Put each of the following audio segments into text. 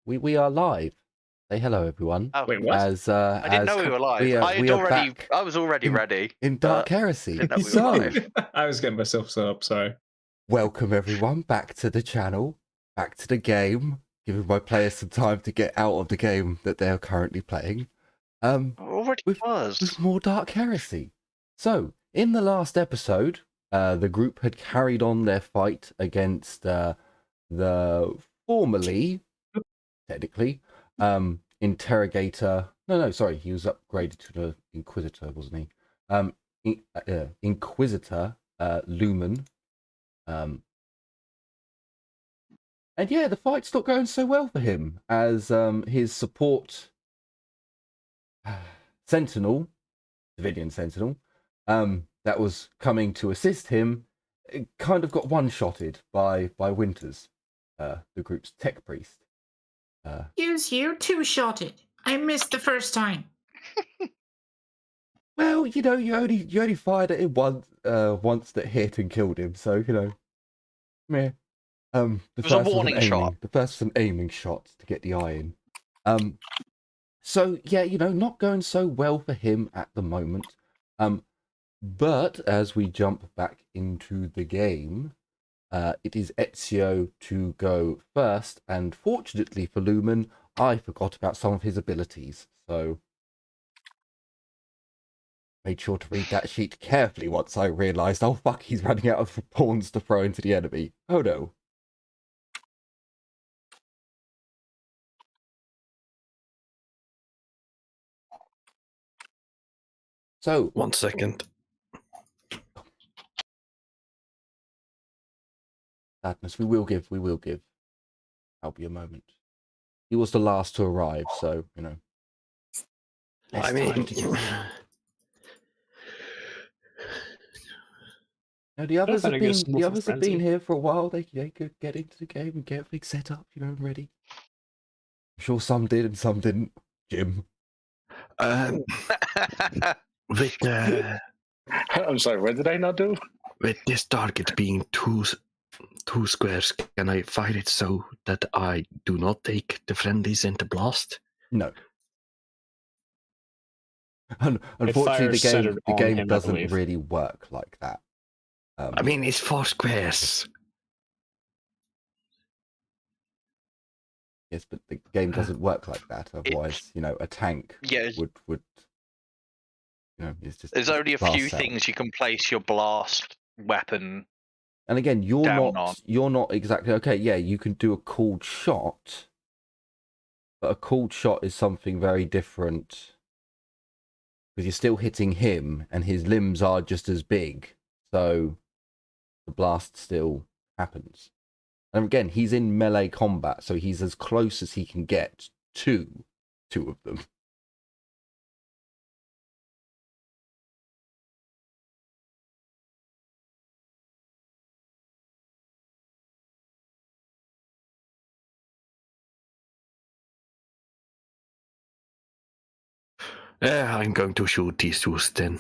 We are live. Say hello, everyone. Oh, wait, what? I didn't know we were live. I was already ready. In Dark Heresy. didn't know we were So, live. I was getting myself set up, sorry. welcome everyone back to the channel, back to the game, giving my players some time to get out of the game that they are currently playing. Already was. With more Dark Heresy. So, in the last episode, the group had carried on their fight against the formerly, technically, interrogator. No, sorry, he was upgraded to the Inquisitor, wasn't he? Inquisitor Lumen. And yeah, the fight's not going so well for him as his support Sentinel, civilian Sentinel, that was coming to assist him, it kind of got one-shotted by Winters, the group's tech priest. Use you two-shotted. I missed the first time. Well, you know, you only fired at him once that hit and killed him, so you know, meh. The It was a warning shot. The first was an aiming shot to get the eye in. So yeah, you know, not going so well for him at the moment. But as we jump back into the game, it is Ezio to go first, and fortunately for Lumen, I forgot about some of his abilities, so made sure to read that sheet carefully once I realised, oh fuck, he's running out of pawns to throw into the enemy. Oh no. So 1 second. Sadness, we will give. I'll be a moment. He was the last to arrive, so you know. I mean, now the others have been frenzy. here for a while. They could get into the game and get everything set up, you know, and ready. I'm sure some did and some didn't. Jim. with I'm sorry, what did I not do? with this target being two squares, can I fight it so that I do not take the friendlies into blast? No. Unfortunately, the game doesn't really work like that. I mean, it's 4 squares. Yes, but the game doesn't work like that. Otherwise, you know, a tank would you know, it's just. There's only a few cell. things you can place your blast weapon. And again, you're down not exactly okay. Yeah, you can do a cooled shot, but a cooled shot is something very different because you're still hitting him, and his limbs are just as big, so the blast still happens. And again, he's in melee combat, so he's as close as he can get to 2 of them. Yeah, I'm going to shoot these 2 then.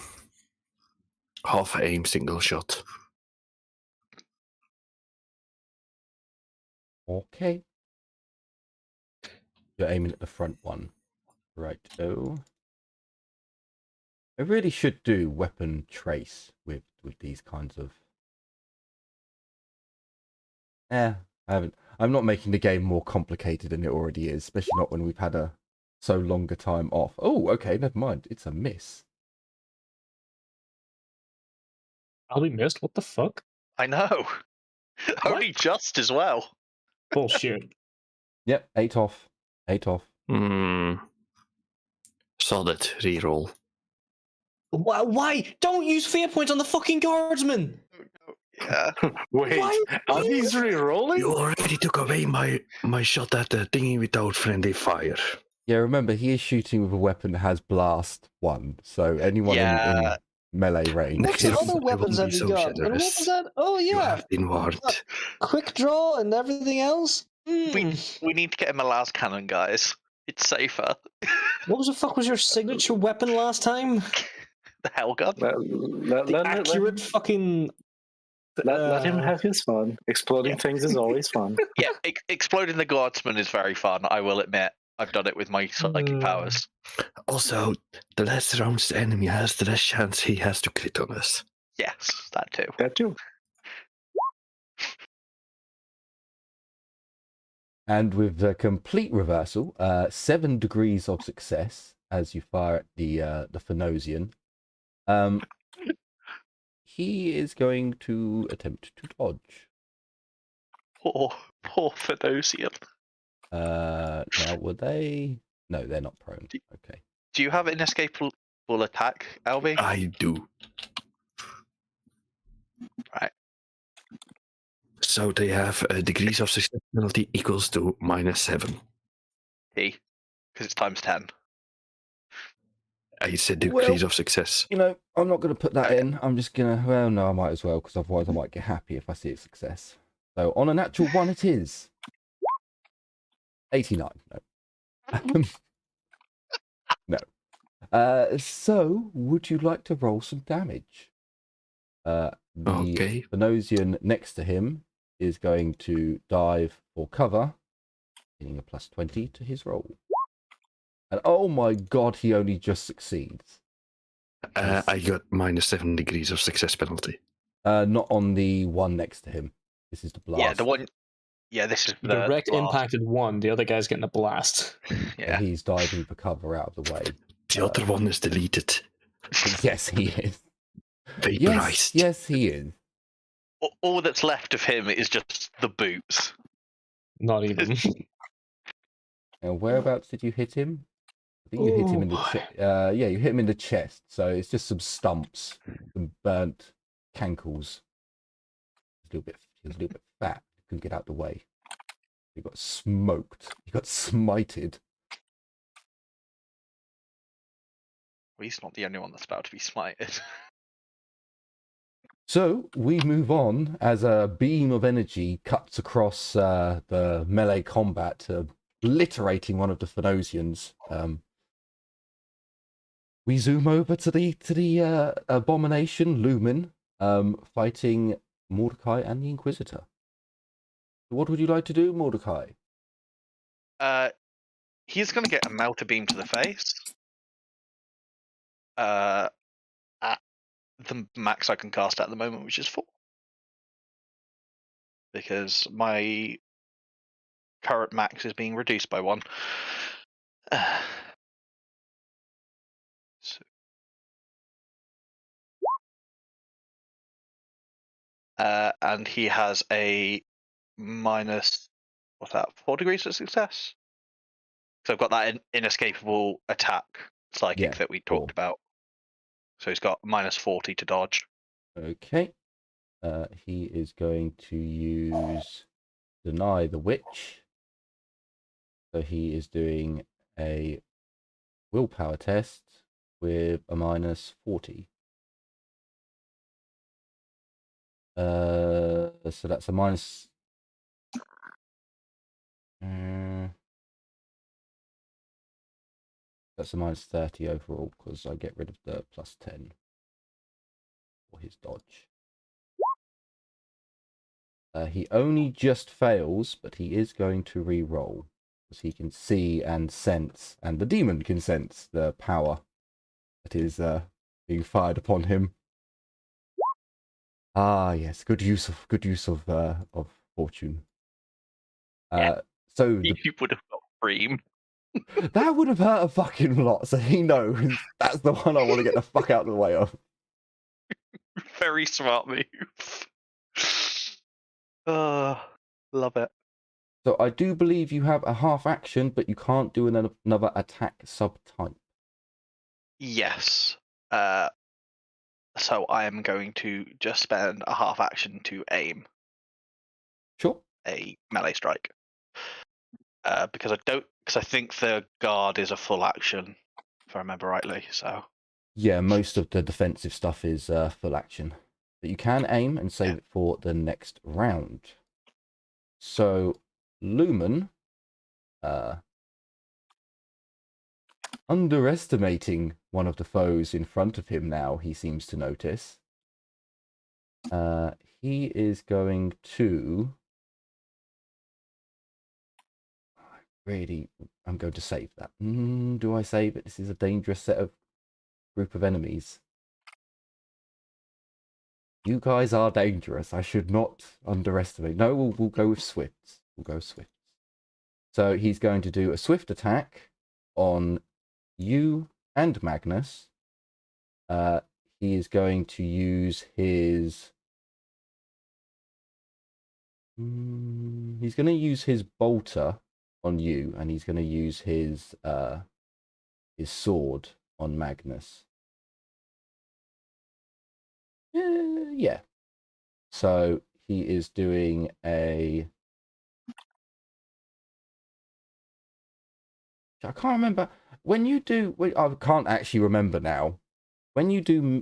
Half aim, single shot. Okay. You're aiming at the front one. Right. Oh. I really should do weapon trace with these kinds of. I haven't. I'm not making the game more complicated than it already is, especially not when we've had so longer time off. Oh, okay, never mind. It's a miss. We missed? What the fuck? I know. Only just as well. Bullshit. Yep, 8 off. 8 off. Solid reroll. Why? Don't use fear points on the fucking guardsman! Yeah. Wait, are these re-rolling? You already took away my shot at the thingy without friendly fire. Yeah, remember, he is shooting with a weapon that has blast 1, so anyone in melee range. What other weapons have you got? What was that? Oh, yeah. You have been warned. Quick draw and everything else? We need to get him a las cannon, guys. It's safer. What the fuck was your signature weapon last time? The Hellgun? The accurate fucking Let him have his fun. Exploding things is always fun. Yeah, exploding the guardsman is very fun. I will admit, I've done it with my psychic powers. Also, the less rounds the enemy has, the less chance he has to crit on us. Yes, that too. That too. And with the complete reversal, 7 degrees of success as you fire at the Phenosian. He is going to attempt to dodge. Poor Phenosian. Now, were they? No, they're not prone. Okay. Do you have inescapable attack, Albie? I do. Right. So they have degrees of success penalty equals to -7. Because it's times 10. I said degrees of success. You know, I'm not going to put that Okay. in. I'm just going to, well, no, I might as well, because otherwise I might get happy if I see a success. So on a natural 1, it is 89. No. No. So, would you like to roll some damage? The Okay. Phenosian next to him is going to dive for cover, getting a +20 to his roll. And oh my god, he only just succeeds. I got -7 degrees of success penalty. Not on the one next to him. This is the blast. Yeah, the one. Yeah, this is the Direct blast. impacted one. The other guy's getting a blast. Yeah. He's diving for cover out of the way. The other one is deleted. Yes, he is. Vaporized. Yes, he is. All that's left of him is just the boots. Not even. Now, whereabouts did you hit him? I think you hit him in the chest. Yeah, you hit him in the chest. So it's just some stumps, some burnt cankles. He was a little bit fat. Couldn't get out the way. He got smoked. He got smited. Well, he's not the only one that's about to be smited. So we move on as a beam of energy cuts across the melee combat, obliterating one of the Phenosians. We zoom over to the abomination Lumen, fighting Mordecai and the Inquisitor. What would you like to do, Mordecai? He's going to get a melter beam to the face. At the max I can cast at the moment, which is 4. Because my current max is being reduced by 1. And he has a minus, what's that, 4 degrees of success? So I've got that inescapable attack psychic that we talked about. So he's got -40 to dodge. Okay. He is going to use Deny the Witch. So he is doing a willpower test with a -40. So that's a minus. That's a -30 overall because I get rid of the +10 for his dodge. He only just fails, but he is going to re-roll because he can see and sense, and the demon can sense the power that is being fired upon him. Ah, yes, good use of fortune. So You would have got Bream. that would have hurt a fucking lot. So he knows that's the one I want to get the fuck out of the way of. Very smart move. Love it. So I do believe you have a half action, but you can't do another attack subtype. Yes. So I am going to just spend a half action to aim Sure. a melee strike. Because I think the guard is a full action, if I remember rightly. So Yeah, most of the defensive stuff is full action. But you can aim and save it for the next round. So, Lumen, underestimating one of the foes in front of him now, he seems to notice. he is going to. I'm going to save that. Do I save it? This is a dangerous group of enemies. You guys are dangerous. I should not underestimate. No, we'll go with Swifts. We'll go Swifts. So he's going to do a Swift attack on you and Magnus. He is going to use his... he's going to use his bolter on you, and he's going to use his sword on Magnus. Yeah. So he is doing a... I can't remember. When you do... I can't actually remember now. When you do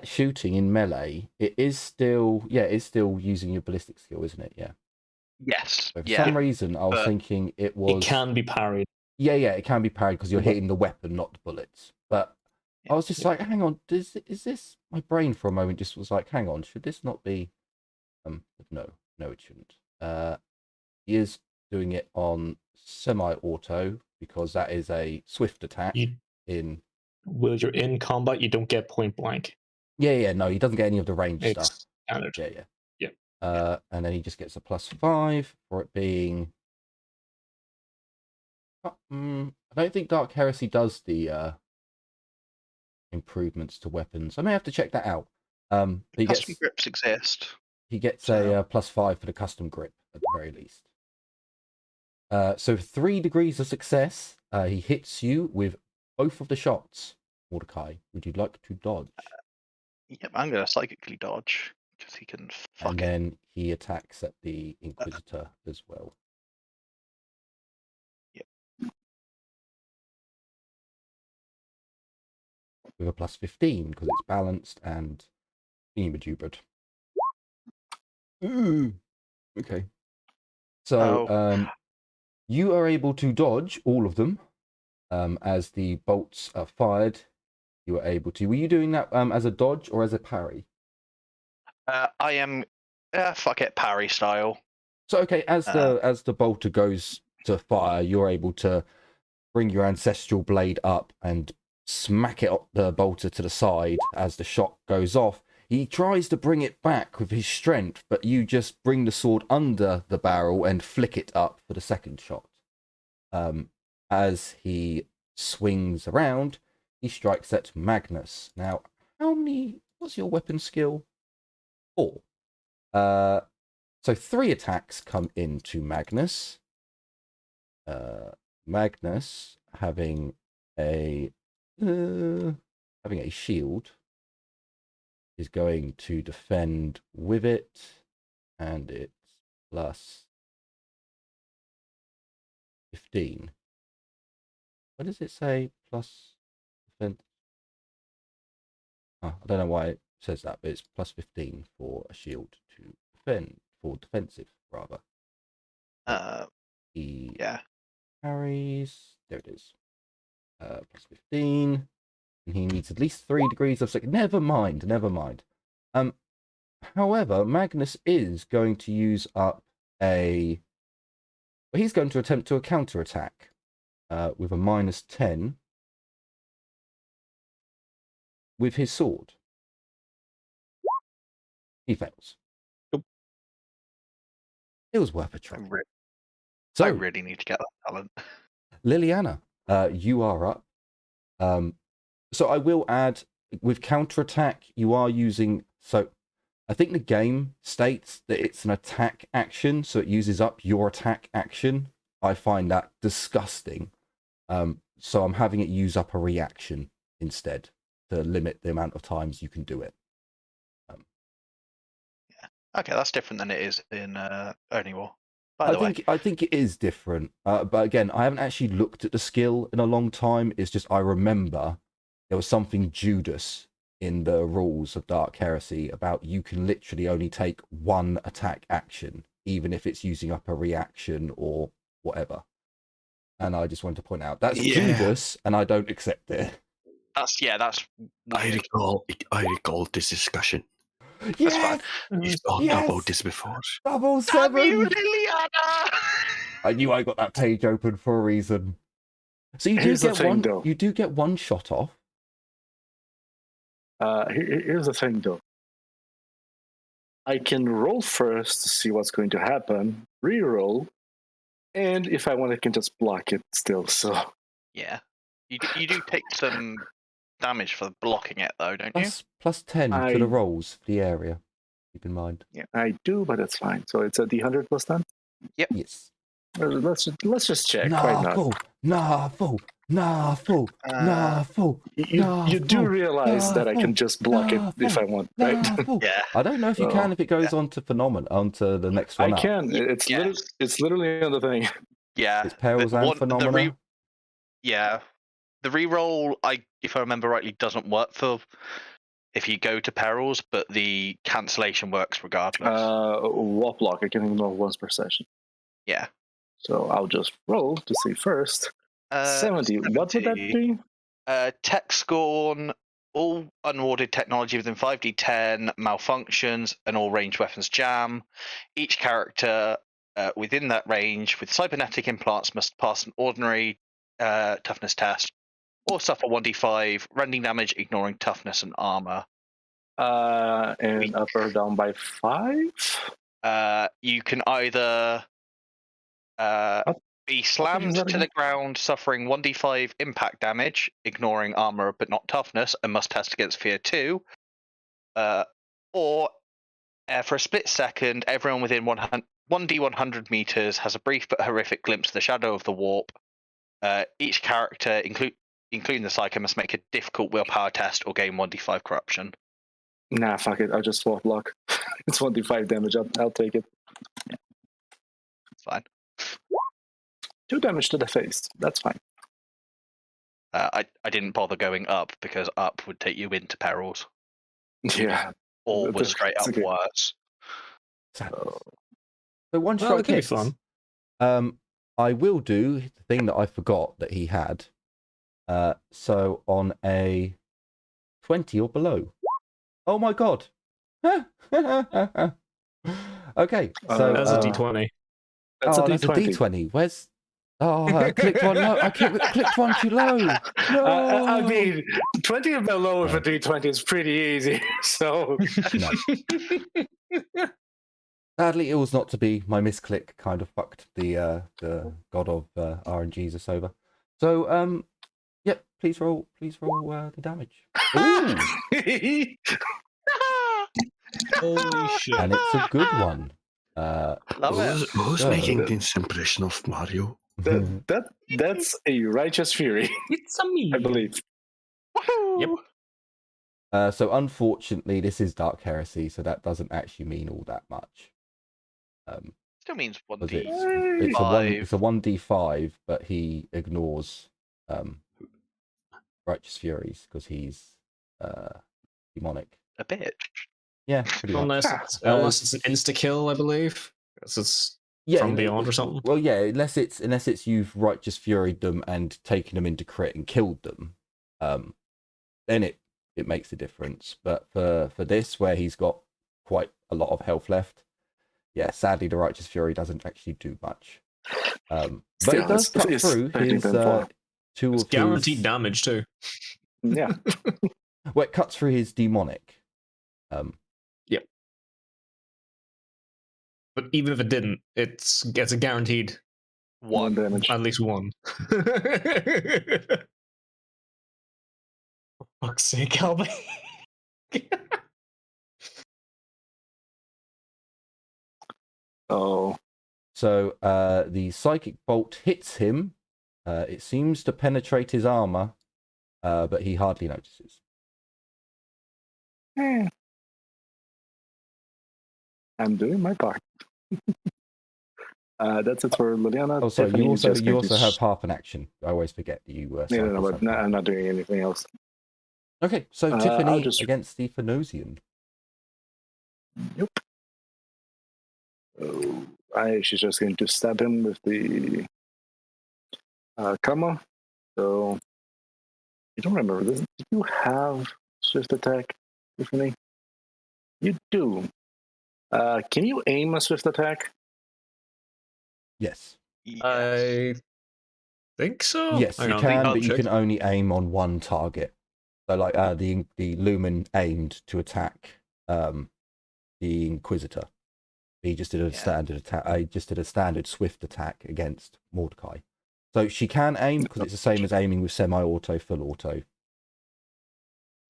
shooting in melee, it is still... Yeah, it's still using your ballistic skill, isn't it? Yeah. Yes. So for some reason, I was thinking it was... It can be parried. Yeah, it can be parried because you're hitting the weapon, not the bullets. But I was just like, hang on, is this... My brain for a moment just was like, hang on, should this not be... No, it shouldn't. He is doing it on semi-auto because that is a swift attack. When you're in combat, you don't get point blank. Yeah, no, he doesn't get any of the range stuff. Standard. Yeah. And then he just gets a +5 for it being... I don't think Dark Heresy does the improvements to weapons. I may have to check that out. Custom grips exist. He gets a +5 for the custom grip at the very least. So 3 degrees of success. He hits you with both of the shots. Mordecai, would you like to dodge? Yep, I'm going to psychically dodge because he can fuck it. And then he attacks at the Inquisitor as well. Yep. With a +15 because it's balanced and majubered. Okay. So you are able to dodge all of them as the bolts are fired. You are able to. Were you doing that as a dodge or as a parry? I am fuck it, parry style. So okay, as the bolter goes to fire, you're able to bring your ancestral blade up and smack it up the bolter to the side as the shot goes off. He tries to bring it back with his strength, but you just bring the sword under the barrel and flick it up for the second shot. As he swings around, he strikes at Magnus. Now, what's your weapon skill? 4. So 3 attacks come into Magnus. Magnus having a shield is going to defend with it, and it's +15. What does it say? Plus defense. I don't know why it says that, but it's +15 for a shield to defend, for defensive rather. He parries. There it is. +15. And he needs at least 3 degrees of success. Never mind. However, Magnus is going to use up he's going to attempt to counterattack with a -10 with his sword. He fails. Nope. It was worth a try. I really need to get that talent. Liliana, you are up. So I will add, with counterattack, you are using... So I think the game states that it's an attack action, so it uses up your attack action. I find that disgusting. So I'm having it use up a reaction instead to limit the amount of times you can do it. Okay, that's different than it is in Only War. I think it is different. But again, I haven't actually looked at the skill in a long time. It's just I remember there was something Judas in the rules of Dark Heresy about you can literally only take 1 attack action, even if it's using up a reaction or whatever. And I just wanted to point out that's Judas, and I don't accept it. That's I recall this discussion. Yes! He's talked Yes! about this before. Double Damn you, 7! Liliana! I knew I got that page open for a reason. So you do Here's the get thing, one. though. You do get one shot off. Here's the thing, though. I can roll first to see what's going to happen, re-roll, and if I want, I can just block it still. So Yeah. You do take some damage for blocking it, though, don't you? That's plus 10 to I- the rolls for the area. Keep in mind. I do, but that's fine. So it's a D100 plus 10. Yes. Let's just check. Why Nah, not? full. Nah, full. Nah, full. Nah, full. You do full. realize that I can just block it if I want, right? Nah, full. Yeah. I don't know if you Oh. can if it goes on to phenomenon onto the next I one up. can. It's Yes. it's literally on the thing. Yeah. It's perils and phenomena. Yeah. The reroll, if I remember rightly, doesn't work for if you go to perils, but the cancellation works regardless. Wall block. I can ignore once per session. Yeah. So I'll just roll to see first. 70. What would that be? Tech scorn, all unawarded technology within 5d10 malfunctions, and all ranged weapons jam. Each character within that range with cybernetic implants must pass an ordinary toughness test or suffer 1d5 rending damage, ignoring toughness and armor. And up or down by 5? You can either be slammed to the ground, suffering 1d5 impact damage, ignoring armor but not toughness, and must test against fear 2. Or for a split second, everyone within 1d100 meters has a brief but horrific glimpse of the shadow of the warp. Each character, including the Psycho, must make a difficult willpower test or gain 1d5 corruption. Nah, fuck it. I'll just wall block. It's 1d5 damage. I'll take it. It's fine. 2 damage to the face. That's fine. I didn't bother going up because up would take you into perils, Yeah. or That's was straight up okay. worse. So one Well, strike it could be hits. fun. I will do the thing that I forgot that he had. So on a 20 or below. Oh my god. Okay, so That's a D20. That's a that's D20. a D20. Where's? Oh, I clicked one low. I clicked one too low. No. I mean, 20 and below with a D20 is pretty easy. So No. Sadly, it was not to be. My misclick kind of fucked the god of RNGs over. So yep. Please roll the damage. Ooh, Holy shit. and it's a good one. Love it. Who's So- making this impression of Mario? that's a righteous fury, It's a me. I believe. Yep. So unfortunately, this is Dark Heresy, so that doesn't actually mean all that much. Still means Was 1d. it's a 1d5, but he ignores Righteous Furies because he's demonic. A bitch. Yeah, pretty much. Unless it's an insta kill, I believe. It's from beyond or something. Well, yeah, unless it's you've Righteous Furied them and taken them into crit and killed them, then it makes a difference. But for this, where he's got quite a lot of health left, yeah, sadly the Righteous Fury doesn't actually do much. But Still, it does cut it's through better his than 4. two It's of guaranteed his. damage too. Yeah. Well, it cuts through his demonic. But even if it didn't, it gets a guaranteed 1 damage. at least 1. For fuck's sake, Albie. Oh. So the psychic bolt hits him. It seems to penetrate his armor, but he hardly notices. I'm doing my part. That's it for Liliana. Oh, sorry. Tiffany You is also just going to have half an action. I always forget that you. No, cycles but have no, half. I'm not doing anything else. Okay, so I'll Tiffany just- against the Phanosian. Yep. She's just going to stab him with the Kama. So I don't remember. Did you have swift attack, Tiffany? You do. Can you aim a swift attack? Yes. Yes. I think so. Yes, Hang you on, can, I'll but you check. can only aim on one target. So, like, the Lumen aimed to attack the Inquisitor. He just did a standard attack. I just did a standard swift attack against Mordecai. So she can aim because it's the same as aiming with semi-auto, full auto.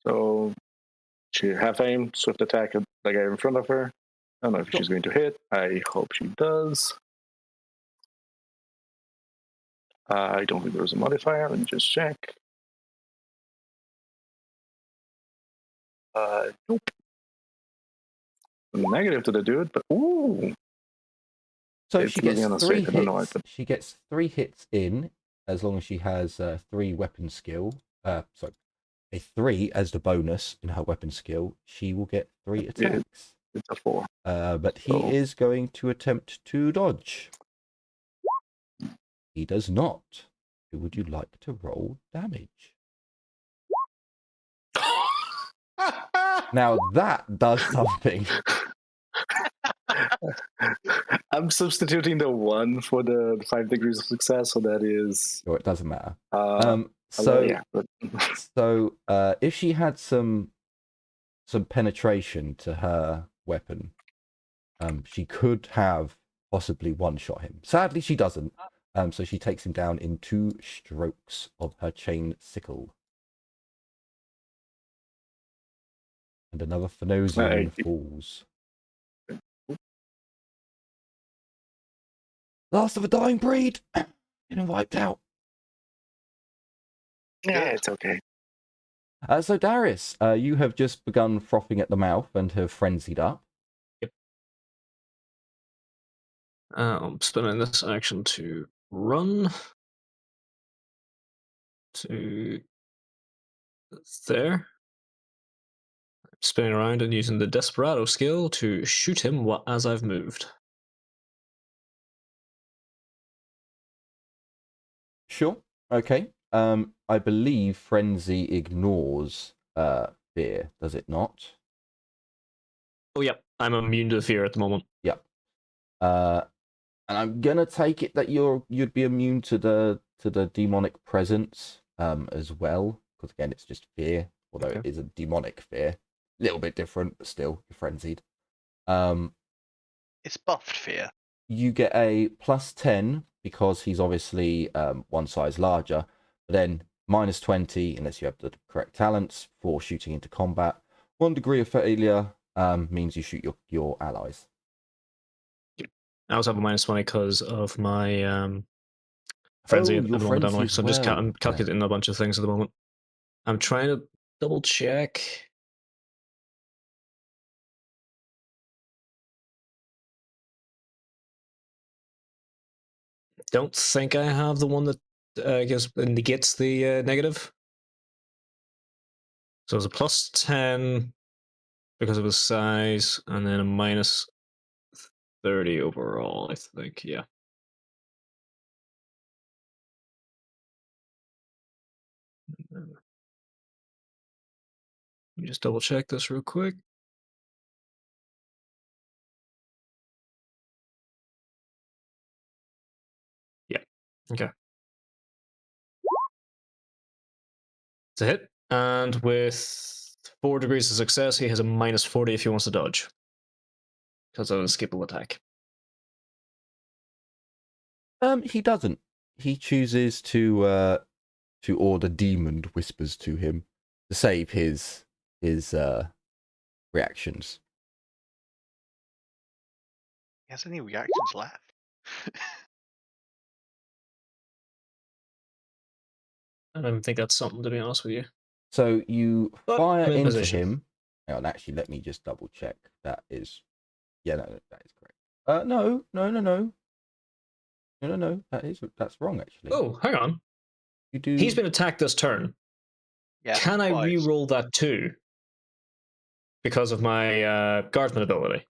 So she half aim, swift attack at the guy in front of her. I don't know if she's going to hit. I hope she does. I don't think there's a modifier. Let me just check. Nope. Negative to the dude, but ooh. So It's she gets moving on a 3 straight, I don't know hits. what She gets 3 hits in as long as she has 3 weapon skill. Sorry, a 3 as the bonus in her weapon skill. She will get 3 attacks. It's a 4. But he is going to attempt to dodge. He does not. Who would you like to roll damage? Now that does something. I'm substituting the 1 for the 5 degrees of success, so that is. Or it doesn't matter. So yeah, but... so if she had some penetration to her weapon, she could have possibly one-shot him. Sadly, she doesn't. So she takes him down in 2 strokes of her chain sickle. And another Phanosian falls. Last of a dying breed! Getting wiped out. Yeah, it's okay. So Darius, you have just begun frothing at the mouth and have frenzied up. Yep. I'm spending this action to run to there. Spinning around and using the Desperado skill to shoot him as I've moved. Sure. Okay. I believe frenzy ignores fear, does it not? Oh, yep. I'm immune to fear at the moment. Yep. And I'm gonna take it that you'd be immune to the demonic presence as well, because again it's just fear, although it is a demonic fear. A little bit different, but still you're frenzied. It's buffed fear. You get a +10 because he's obviously one size larger, but then -20 unless you have the correct talents for shooting into combat. 1 degree of failure means you shoot your allies. I also have a -20 because of my frenzy at the moment anyway, so I'm just I'm calculating a bunch of things at the moment. I'm trying to double check. Don't think I have the one that negates the negative. So it's a +10 because of his size, and then a -30 overall, I think, yeah. Let me just double check this real quick. Yeah, okay. It's a hit, and with 4 degrees of success, he has a -40 if he wants to dodge. Because of an escapable attack. He doesn't. He chooses to order Demon whispers to him to save his reactions. He has any reactions left? I don't think that's something, to be honest with you. So you But fire I'm in into position. him. Hang on, actually, let me just double check. That is, yeah, no, that is correct. No. That's wrong, actually. Oh, hang on. You do. He's been attacked this turn. Yeah. Can I twice. re-roll that too? Because of my guardsman ability.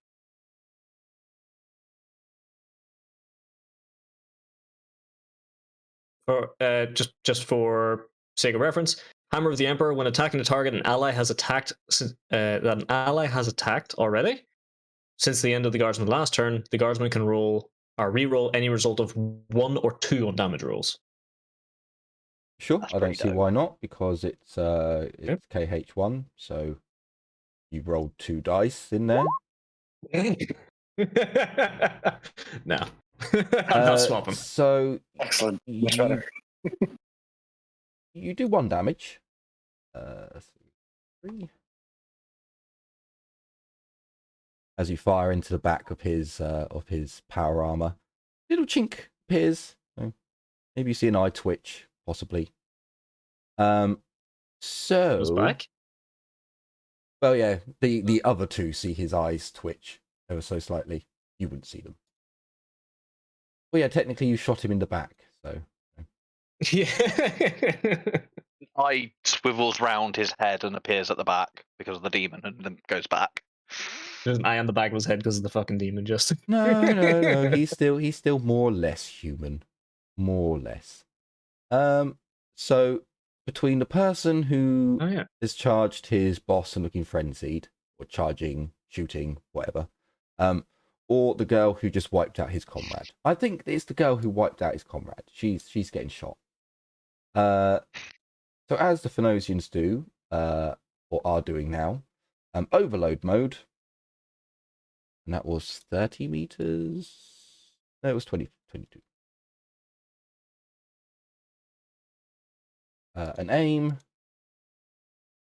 Or just for sake of reference, Hammer of the Emperor. When attacking a target, an ally has attacked already. Since the end of the Guardsman's last turn, the Guardsman can roll or re-roll any result of 1 or 2 on damage rolls. Sure, That's I don't pretty see dope. why not, because it's KH1, so you rolled 2 dice in there. No. I'm not swapping. So Excellent. Much better. you do 1 damage. 3. As you fire into the back of his power armor, little chink appears. Maybe you see an eye twitch, possibly. Goes back. Well, yeah, the other 2 see his eyes twitch ever so slightly. You wouldn't see them. Well, yeah, technically you shot him in the back, so. Yeah. Eye swivels round his head and appears at the back because of the demon, and then goes back. There's an eye on the back of his head because of the fucking demon, just. No. He's still more or less human, more or less. So between the person who has charged his boss and looking frenzied, or charging, shooting, whatever, or the girl who just wiped out his comrade. I think it's the girl who wiped out his comrade. She's getting shot. So as the Phenosians do, or are doing now, overload mode. And that was 30 meters. No, it was 22. An aim,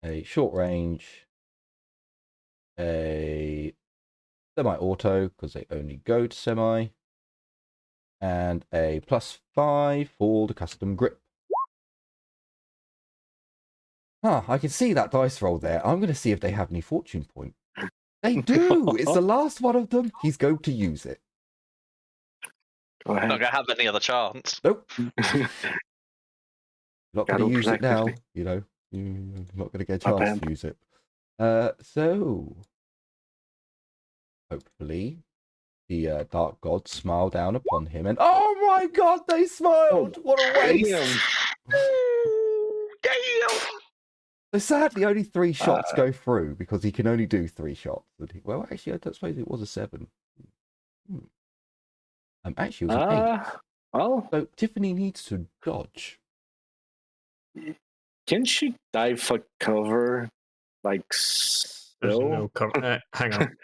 a short range, a semi-auto, because they only go to semi, and a +5 for the custom grip. I can see that dice roll there. I'm going to see if they have any fortune point. They do! It's the last one of them. He's going to use it. Go Not ahead. gonna have any other chance. Nope. Not going to use it now. protectively. You know, you're not going to get a My chance bad. to use it. So, hopefully, the dark gods smile down upon him, and oh my god, they smiled! Oh, What a waste! damn. Damn! So sadly, only 3 shots go through because he can only do 3 shots. Well, actually, I don't suppose it was a 7. Actually, it was an 8. Well, So Tiffany needs to dodge. can she dive for cover? Like, There's so? no cover. Hang on.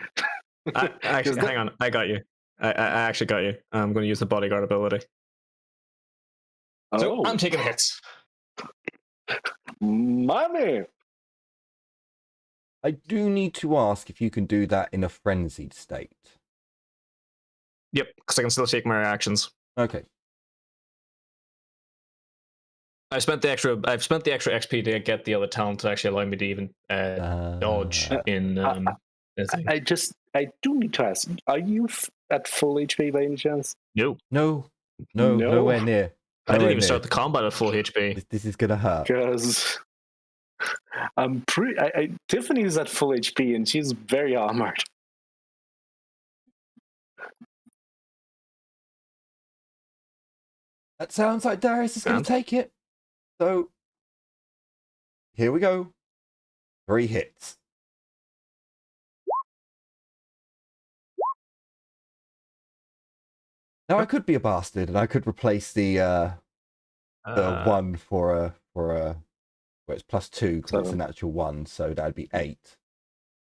Actually, hang on. I got you. I actually got you. I'm going to use the bodyguard ability. So Oh, I'm taking hits. money. I do need to ask if you can do that in a frenzied state. Yep, because I can still take my reactions. Okay. I've spent the extra XP to get the other talent to actually allow me to even dodge in. I do need to ask: are you at full HP by any chance? No, nowhere near. I didn't even start the combat at full HP. This is gonna hurt. Because I'm pretty. Tiffany is at full HP and she's very armored. That sounds like Darius is gonna take it. So here we go. 3 hits. Now I could be a bastard and I could replace the 1 for a where it's +2 because it's a natural 1, so that'd be 8.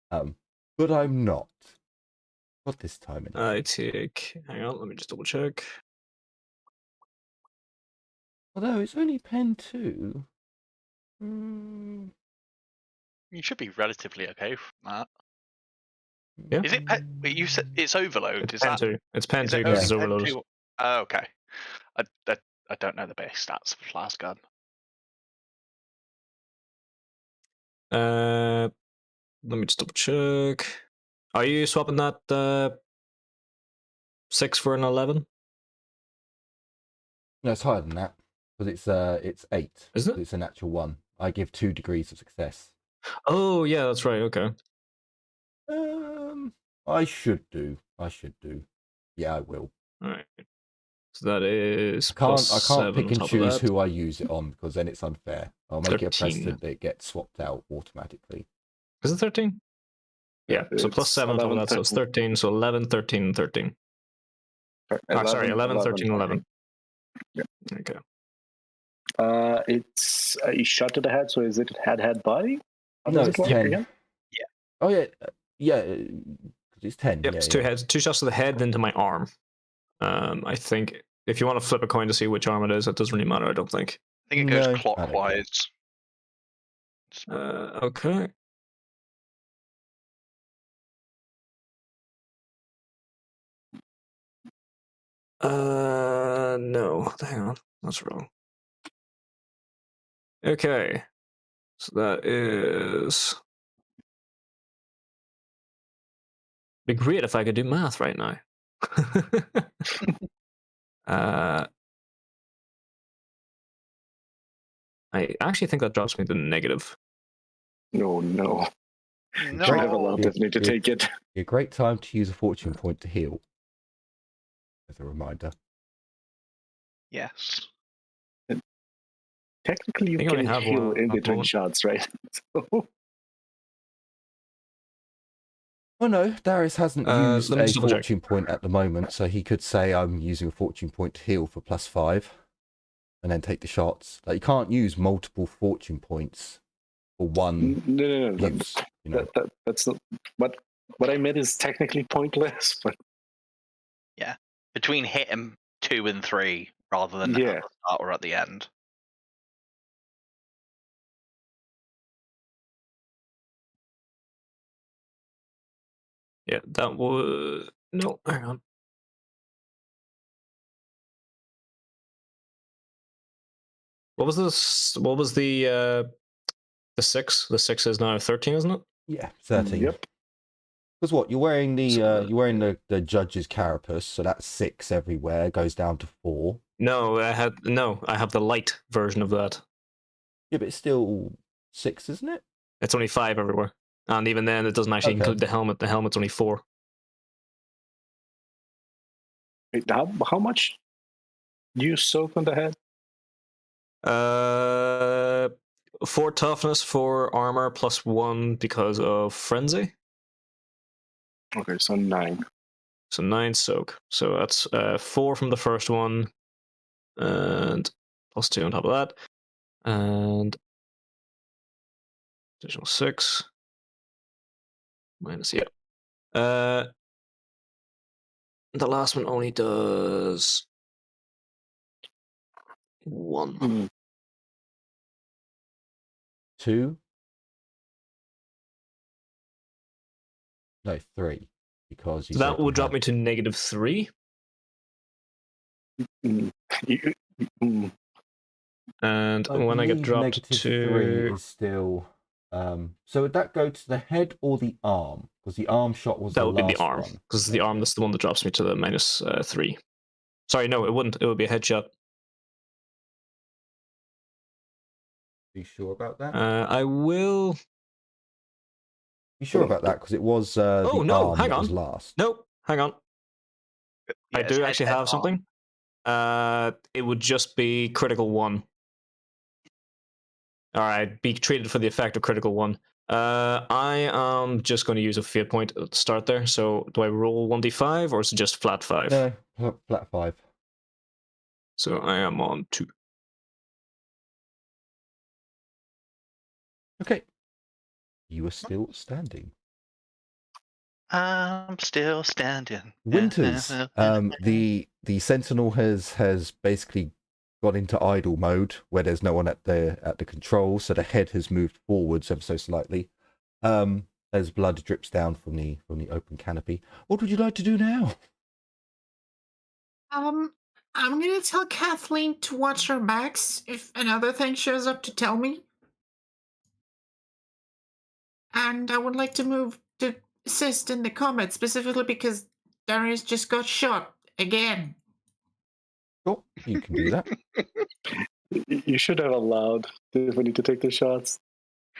But I'm not. Not this time. I take. Hang on, let me just double check. Although it's only pen 2. You should be relatively okay from that. Yeah. Is it? You said it's overload. It's is pen that 2. It's pen is 2 it because it's only pen overloaded. 2? Oh, okay. I don't know the base stats of Flask Gun. Let me just double check. Are you swapping that 6 for an 11? No, it's higher than that because it's 8. Isn't it? It's a natural 1. I give 2 degrees of success. Oh yeah, that's right. Okay. I should do. Yeah, I will. All right. So that is I can't +7 pick on and top of choose that. who I use it on because then it's unfair. I'll make it a 13. precedent that it gets swapped out automatically. Is it 13? Yeah, so It's +7 on top of 11, that, so it's 13. So 11, 13, and 13. 11, Sorry, 11, 13, 11. Yeah. Okay. It's a shot to the head, so is it head body? How No, does it's it work 10. again? Yeah. Oh yeah, yeah. It's 10. Yep, yeah, it's yeah. two heads, 2 shots to the head, then to my arm. I think if you want to flip a coin to see which arm it is, it doesn't really matter, I don't think. I think it goes No, I don't care. clockwise. Okay. No, hang on, that's wrong. Okay, so that is. Be great if I could do math right now. I actually think that drops me to negative. No. No. I have allowed Tiffany to take it. A great time to use a fortune point to heal. As a reminder. Yes. Technically, you I think I can only have heal one in at the between moment. shots, right? So, Oh no, Darius hasn't used let me a just double check. fortune point at the moment, so he could say I'm using a fortune point to heal for +5 and then take the shots. Like you can't use multiple fortune points for one no. use. You know? That's not what I meant is technically pointless, but Yeah. Between hitting 2 and 3 rather than Yeah. at the start or at the end. Yeah, that was no. Hang on. What was this? What was the 6? The 6 is now 13, isn't it? Yeah, 13. Yep. Because what you're wearing the So, you're wearing the judge's carapace, so that's 6 everywhere. Goes down to 4. No, I have the light version of that. Yeah, but it's still 6, isn't it? It's only 5 everywhere, and even then, it doesn't actually Okay. include the helmet. The helmet's only 4. Wait, how much do you soak on the head? 4 toughness, 4 armor, +1 because of frenzy. Okay, so 9. So 9 soak. So that's 4 from the first one, and +2 on top of that, and additional 6 minus the last one only does 1. 2. No, 3. Because you So that said you would drop had- me to -3. Mm. Mm. And I when I get believe dropped -3 to is still. So would that go to the head or the arm? Because the arm shot was that the would be last the arm, one. because the arm, that's the one that drops me to the -3. Sorry, no, it wouldn't. It would be a headshot. Are you sure about that? I will. You sure about that? Because it was the no, arm hang that was on. last. Nope, hang on. Yeah, I it's do head, actually head, have arm. something. It would just be critical 1. All right, be treated for the effect of critical 1. I am just going to use a fate point at the start there. So do I roll 1d5 or is it just flat 5? No, flat 5. So I am on 2. Okay. You are still standing. I'm still standing. Winters. The sentinel has basically got into idle mode where there's no one at the controls, so the head has moved forwards ever so slightly. As blood drips down from the open canopy. What would you like to do now? I'm gonna tell Kathleen to watch her backs if another thing shows up to tell me. And I would like to move to assist in the combat, specifically because Darius just got shot again. Sure, you can do that. You should have allowed Tiffany to take the shots.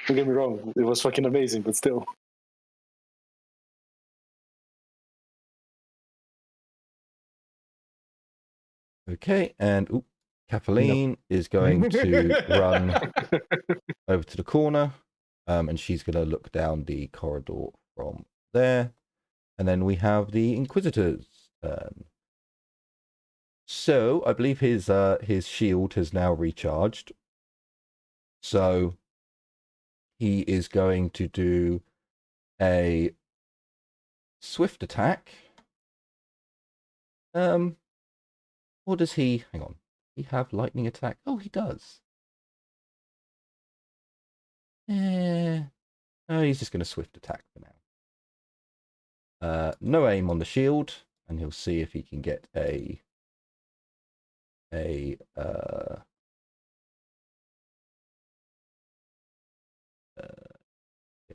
Don't get me wrong, it was fucking amazing, but still. Okay, and Kathleen is going to run over to the corner, and she's going to look down the corridor from there. And then we have the Inquisitors. So I believe his shield has now recharged. So he is going to do a swift attack. Or does he? Hang on. He have lightning attack? Oh, he does. Oh, he's just going to swift attack for now. No aim on the shield, and he'll see if he can get a it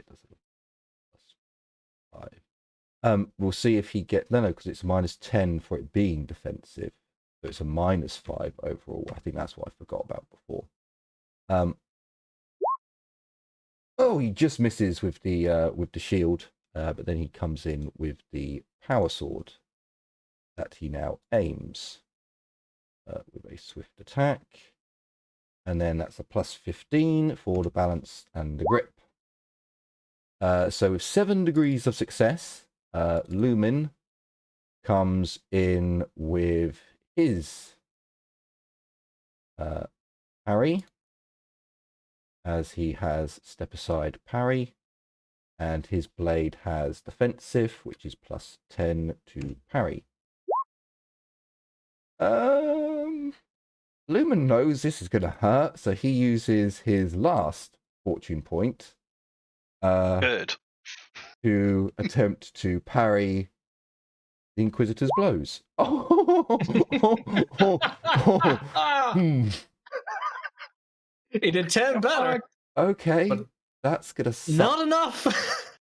does a +5. We'll see if he get no, because it's -10 for it being defensive, so it's a -5 overall. I think that's what I forgot about before. Oh, he just misses with the shield, but then he comes in with the power sword that he now aims with a swift attack, and then that's a +15 for the balance and the grip. So with 7 degrees of success, Lumen comes in with his parry, as he has step aside parry, and his blade has defensive, which is +10 to parry. Lumen knows this is going to hurt, so he uses his last fortune point Good. to attempt to parry the Inquisitor's blows. Oh, He did 10 better. Okay, But that's gonna suck. Not enough.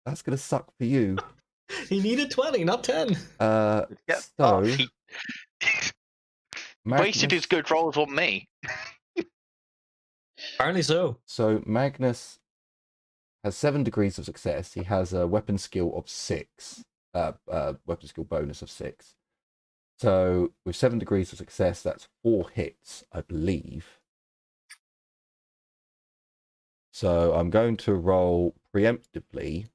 That's gonna suck for you. He needed 20, not 10. Yeah, So he wasted his good rolls on me. Apparently so. So Magnus has 7 degrees of success. He has a weapon skill of 6. Weapon skill bonus of 6. So with 7 degrees of success, that's 4 hits, I believe. So I'm going to roll preemptively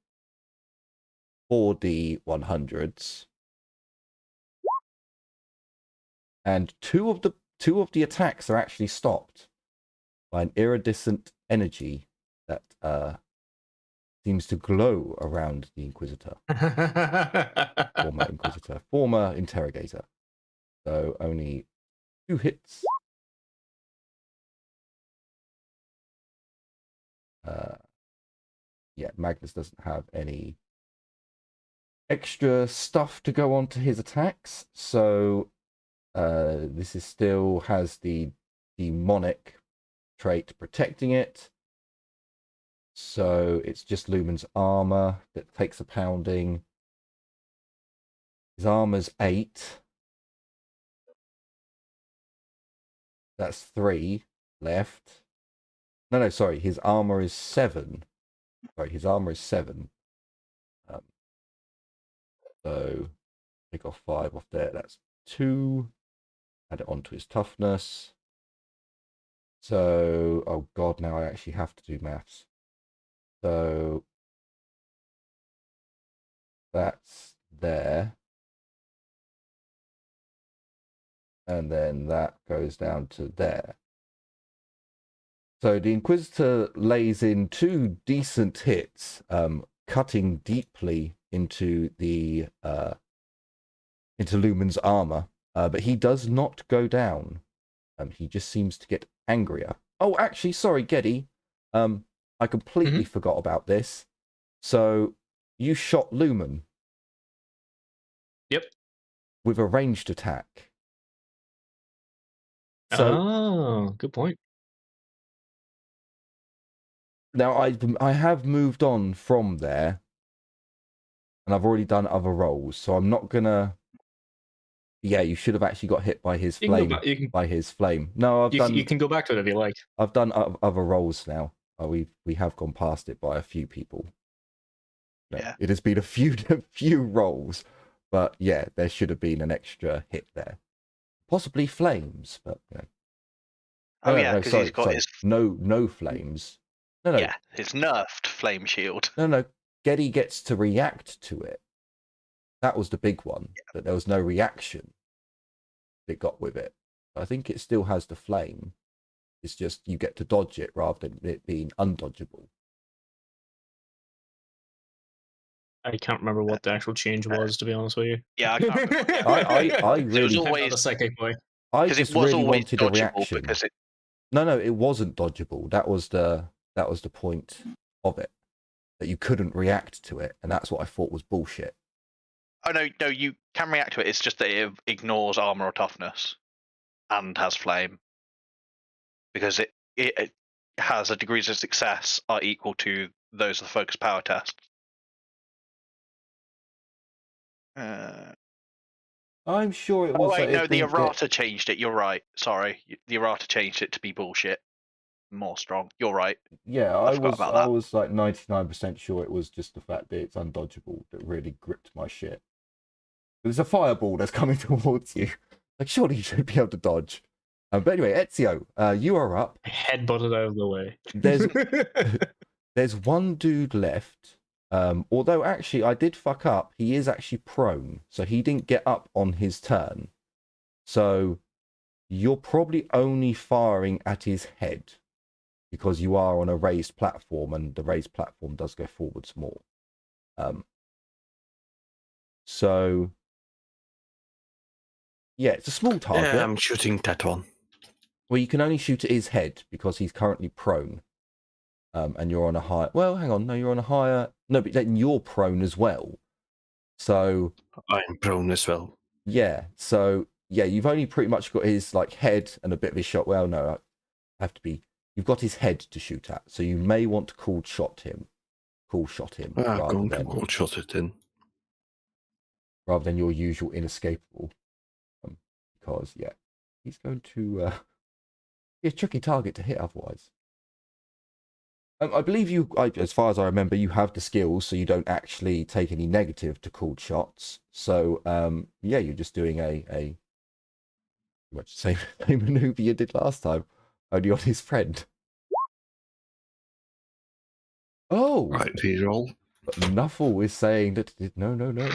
4d100s, and two of the attacks are actually stopped by an iridescent energy that seems to glow around the Inquisitor. Former interrogator. So only 2 hits. Yeah, Magnus doesn't have any extra stuff to go on to his attacks, so this is still has the demonic trait protecting it. So it's just Lumen's armor that takes a pounding. His armor's 8. That's 3 left. No, sorry. His armor is 7. Sorry, his armor is 7. So take off 5 off there. That's 2. Add it onto his toughness. So, oh god, now I actually have to do maths. So that's there. And then that goes down to there. So the Inquisitor lays in 2 decent hits, cutting deeply into the into Lumen's armor, but he does not go down. He just seems to get angrier. Oh, actually, sorry, Geddy. I completely forgot about this. So you shot Lumen. Yep. With a ranged attack. So, good point. Now I have moved on from there, and I've already done other rolls, so I'm not gonna. Yeah, you should have actually got hit by his flame. By his flame. No, You can go back to it if you like. I've done other rolls now. We have gone past it by a few people. No, yeah. It has been a few rolls, but yeah, there should have been an extra hit there. Possibly flames, but Oh no, yeah, no, because sorry, he's got sorry. his No flames. No. yeah his nerfed flame shield. No. Geddy gets to react to it. That was the big one. That there was no reaction it got with it. I think it still has the flame. It's just you get to dodge it rather than it being undodgeable. I can't remember what the actual change was, to be honest with you. Yeah, I can't remember. I It was really, always the psychic boy. I because it just was really always wanted a dodgeable reaction. because it. No, it wasn't dodgeable. That was the point of it, that you couldn't react to it, and that's what I thought was bullshit. Oh no, you can react to it. It's just that it ignores armor or toughness, and has flame, because it has a degrees of success are equal to those of the focus power test. I'm sure it Oh was. wait, no, the didn't errata changed it. You're right. Sorry, the errata changed it to be bullshit. More strong. You're right. Yeah, I forgot about I that. was like 99% sure it was just the fact that it's undodgeable that really gripped my shit. There's a fireball that's coming towards you. Like, surely you should be able to dodge. But anyway, Ezio, you are up. Headbutted out of the way. There's one dude left. Although actually I did fuck up. He is actually prone, so he didn't get up on his turn. So you're probably only firing at his head, because you are on a raised platform, and the raised platform does go forwards more. So yeah, it's a small target. Yeah, I'm shooting that one. Well, you can only shoot at his head because he's currently prone. And you're on a higher... Well, hang on. No, you're on a higher... No, but then you're prone as well. So... I'm prone as well. Yeah. So, yeah, you've only pretty much got his, like, head and a bit of his shot. Well, no, I have to be... You've got his head to shoot at. So you may want to cool shot him. I'm going to cool shot it in. Rather than your usual inescapable. Because, yeah, he's going to... be a tricky target to hit otherwise. I believe you, as far as I remember, you have the skills, so you don't actually take any negative to called shots. So, yeah, you're just doing a pretty much the same maneuver you did last time, only on his friend. Oh! Right, reroll. But Nuffle is saying that, no.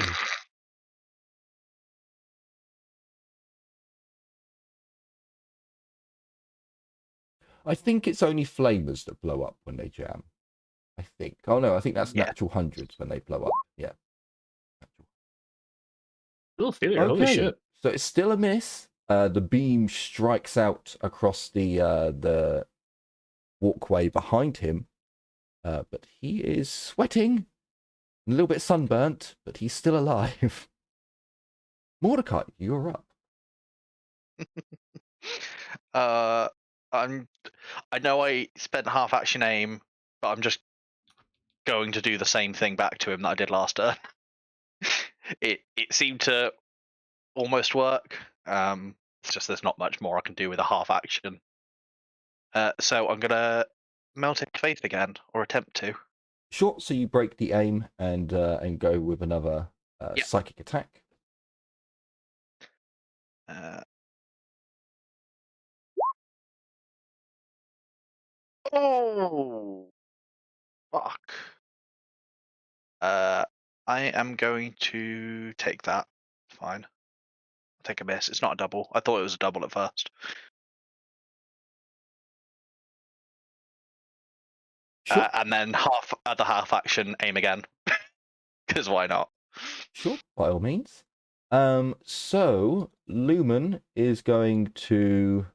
I think it's only flamers that blow up when they jam. I think. Oh no, I think that's natural hundreds when they blow up. Yeah. Little failure, holy shit. So it's still a miss. The beam strikes out across the walkway behind him. But he is sweating, a little bit sunburnt, but he's still alive. Mordecai, you're up. I know I spent half action aim, but I'm just going to do the same thing back to him that I did last turn. It seemed to almost work. It's just there's not much more I can do with a half action. So I'm gonna melt his faith again, or attempt to. Sure. So you break the aim and go with another Yep. psychic attack. Oh, fuck. I am going to take that. Fine. I'll take a miss. It's not a double. I thought it was a double at first. Sure. And then other half action aim again. Because why not? Sure, by all means. So Lumen is going to...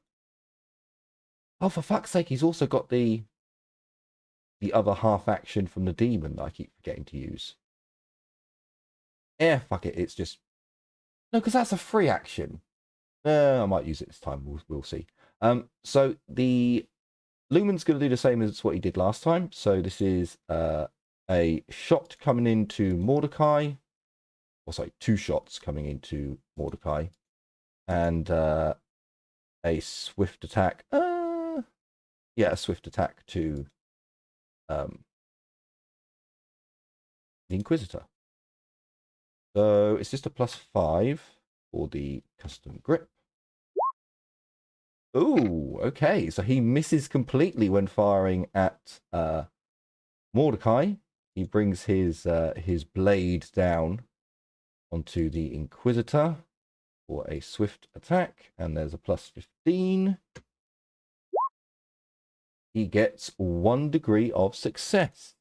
Oh, for fuck's sake, he's also got the other half action from the demon that I keep forgetting to use. Fuck it, it's just... No, because that's a free action. I might use it this time, we'll see. So the Lumen's going to do the same as what he did last time. So this is a shot coming into Mordecai. Or sorry, 2 shots coming into Mordecai. And a swift attack. Yeah, a swift attack to the Inquisitor. So it's just a +5 for the custom grip. Ooh, okay. So he misses completely when firing at Mordecai. He brings his blade down onto the Inquisitor for a swift attack, and there's a plus 15. He gets 1 degree of success.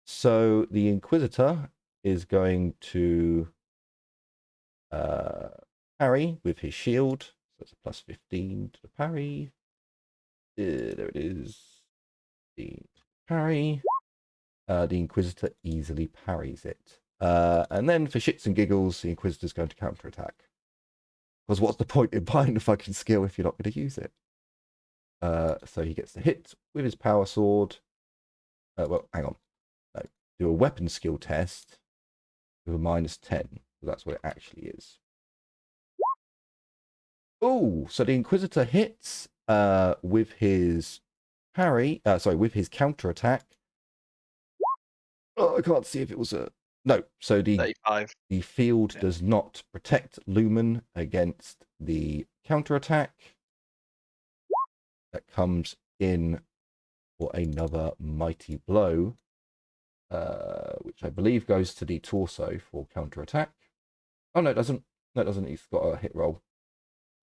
So the Inquisitor is going to parry with his shield. So it's a plus 15 to the parry. There it is. The parry. The Inquisitor easily parries it. And then for shits and giggles, the Inquisitor's going to counterattack. Because what's the point in buying the fucking skill if you're not going to use it? So he gets the hit with his power sword. Well, hang on. No. Do a weapon skill test with a minus 10. So that's what it actually is. Oh, so the Inquisitor hits with his parry. With his counterattack. Oh, I can't see if it was a... No, so the 35. The field does not protect Lumen against the counterattack that comes in for another mighty blow, which I believe goes to the torso for counterattack. Oh, no, it doesn't. No, it doesn't. He's got a hit roll.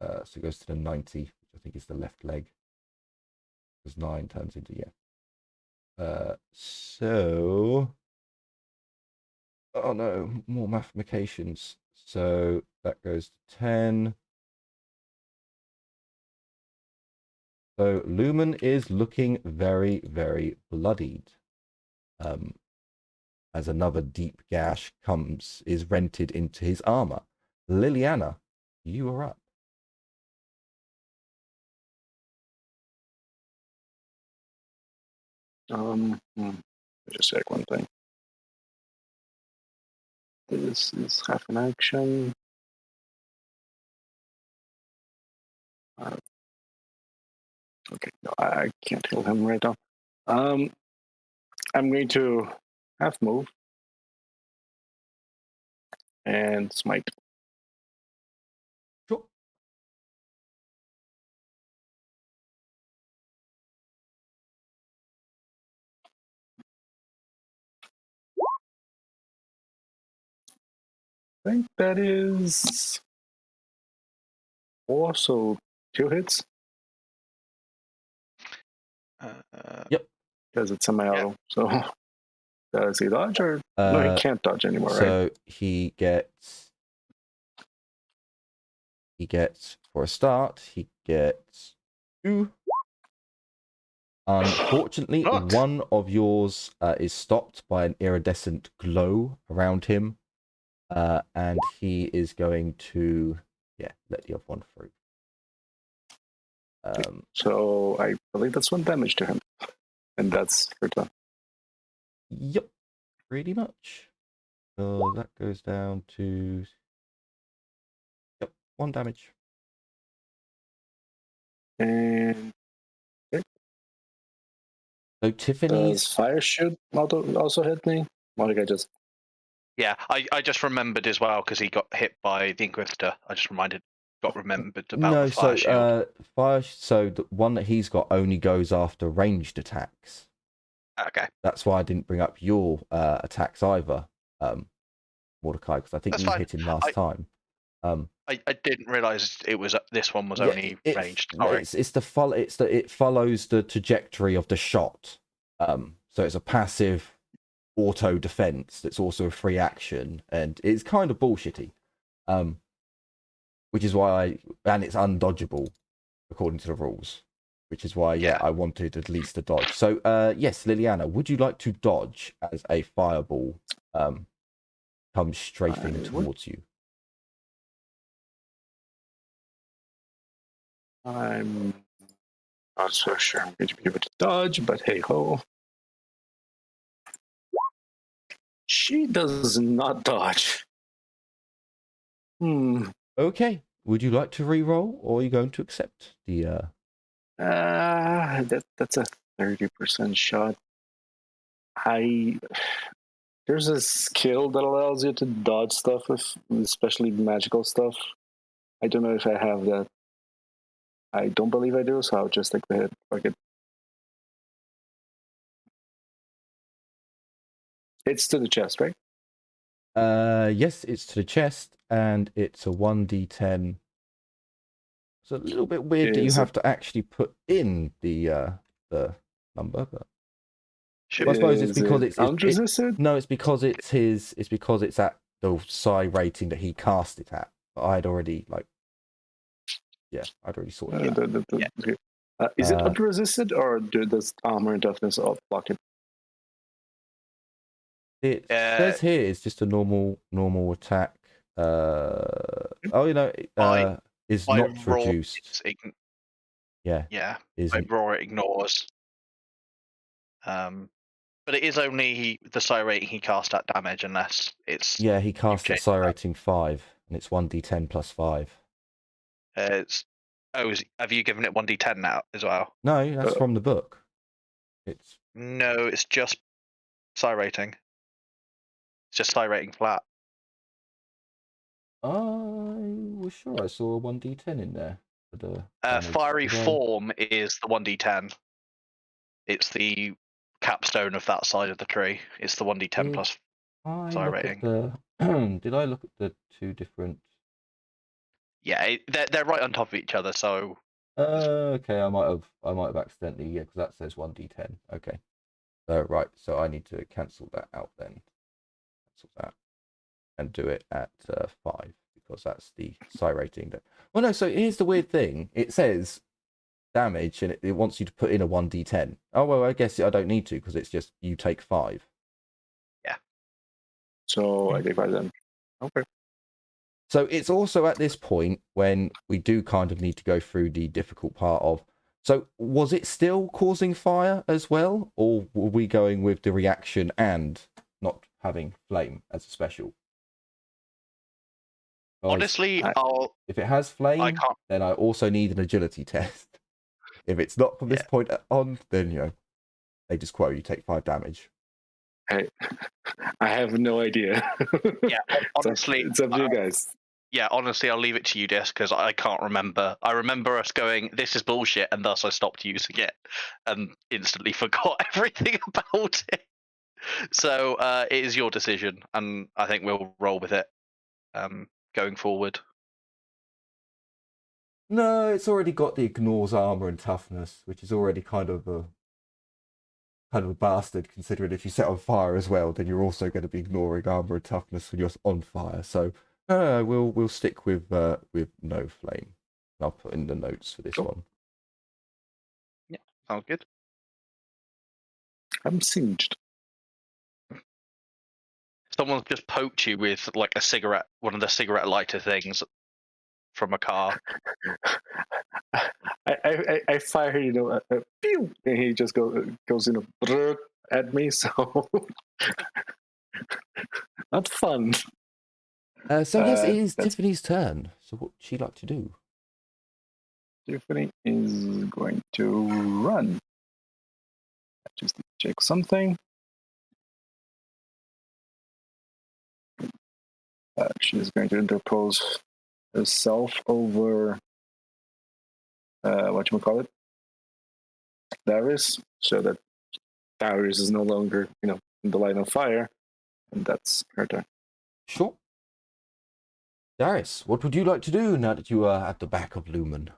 So it goes to the 90, which I think is the left leg. Because 9 turns into, yeah. So... Oh no, more mathematications. So that goes to 10. So Lumen is looking very, very bloodied. As another deep gash is rented into his armor. Liliana, you are up. Just check one thing. This is half an action. Okay, no, I can't heal him right now. I'm going to half move and smite. Sure. I think that is 4, so 2 hits. Yep. Because it's semi-auto, so does he dodge or no? He can't dodge anymore, so right? he gets for a start. He gets 2. Unfortunately, Fuck. one of yours is stopped by an iridescent glow around him, and he is going to let the other one through. So I believe that's 1 damage to him, and that's her turn. Yep, pretty much. So that goes down to 1 damage. And So Tiffany's does fire shoot also hit me? Monica just Yeah, I just remembered as well because he got hit by the Inquisitor. I just got remembered about the fire shield. So the one that he's got only goes after ranged attacks. Okay. That's why I didn't bring up your attacks either, Mordecai, because I think That's you fine. hit him last time. I didn't realise this one was only ranged. Sorry. It follows the trajectory of the shot. So it's a passive auto defense that's also a free action, and it's kind of bullshitty. Which is why and it's undodgeable according to the rules. Which is why I wanted at least a dodge. So yes, Liliana, would you like to dodge as a fireball comes strafing towards you? I'm not so sure I'm going to be able to dodge, but hey ho. She does not dodge. Okay. Would you like to re-roll, or are you going to accept the that's a 30% shot. There's a skill that allows you to dodge stuff, especially magical stuff. I don't know if I have that. I don't believe I do, so I'll just take the hit. Fuck it. It's to the chest, right? Yes, it's to the chest, and it's a 1d10. It's a little bit weird that you have to actually put in the number, but I suppose it's because it's unresisted. No, it's because it's his. It's because it's at the psi rating that he cast it at. But I'd already I'd already sorted that. Okay. Is it unresisted, or does armor and toughness block it? It says here it's just a normal attack. Is not reduced. Yeah. By raw, it ignores. But it is only the psi rating he cast at damage, unless it's. Yeah, he cast at psi rating 5, and it's 1d10 plus 5. Have you given it 1d10 now as well? No, that's from the book. It's just psi rating. It's just psi rating flat. I was sure I saw a 1d10 in there. For the fiery form is the 1d10. It's the capstone of that side of the tree. It's the 1d10 plus psi rating. Did I look at the two different? Yeah, they're right on top of each other. So. Okay, I might have accidentally, because that says 1d10. Okay. Right, so I need to cancel that out then. Cancel that and do it at 5, because that's the psi rating. Well, no. So here's the weird thing. It says damage, and it wants you to put in a 1d10. Oh well, I guess I don't need to, because it's just you take 5. Yeah. So I take 5 then. Okay. So it's also at this point when we do kind of need to go through the difficult part of. So was it still causing fire as well, or were we going with the reaction and not having flame as a special? Honestly, if it has flame, then I also need an agility test. If it's not from this point on, then they just quote you take 5 damage. Hey, I have no idea. Yeah, honestly, it's up to you guys. Yeah, honestly, I'll leave it to you, Dis, because I can't remember. I remember us going, "This is bullshit," and thus I stopped using it and instantly forgot everything about it. So it is your decision, and I think we'll roll with it going forward. No, it's already got the ignores armor and toughness, which is already kind of a bastard, considering if you set on fire as well, then you're also going to be ignoring armor and toughness when you're on fire. So we'll stick with no flame. I'll put in the notes for this one. Yeah, sounds good. I'm singed. Someone's just poked you with like a cigarette, one of the cigarette lighter things from a car. I fire, pew, and he just goes at me. So not fun. So yes, it is Tiffany's turn. So what would she like to do? Tiffany is going to run. I just need to check something. She's going to interpose herself over whatchamacallit, Darius, so that Darius is no longer, in the line of fire, and that's her turn. Sure. Darius, what would you like to do now that you are at the back of Lumen?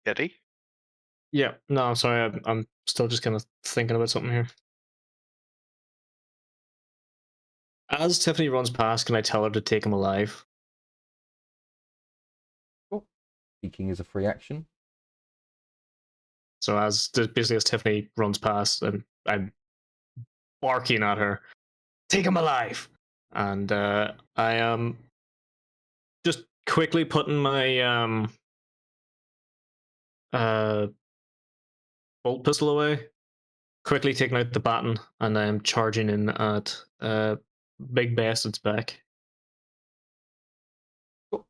Eddie? Yeah, no, I'm sorry. I'm still just kind of thinking about something here. As Tiffany runs past, can I tell her to take him alive? Sure. Speaking is a free action. So as Tiffany runs past, I'm barking at her, take him alive! And I am just quickly putting my bolt pistol away, quickly taking out the baton, and I'm charging in at Big Bastard's back. Cool.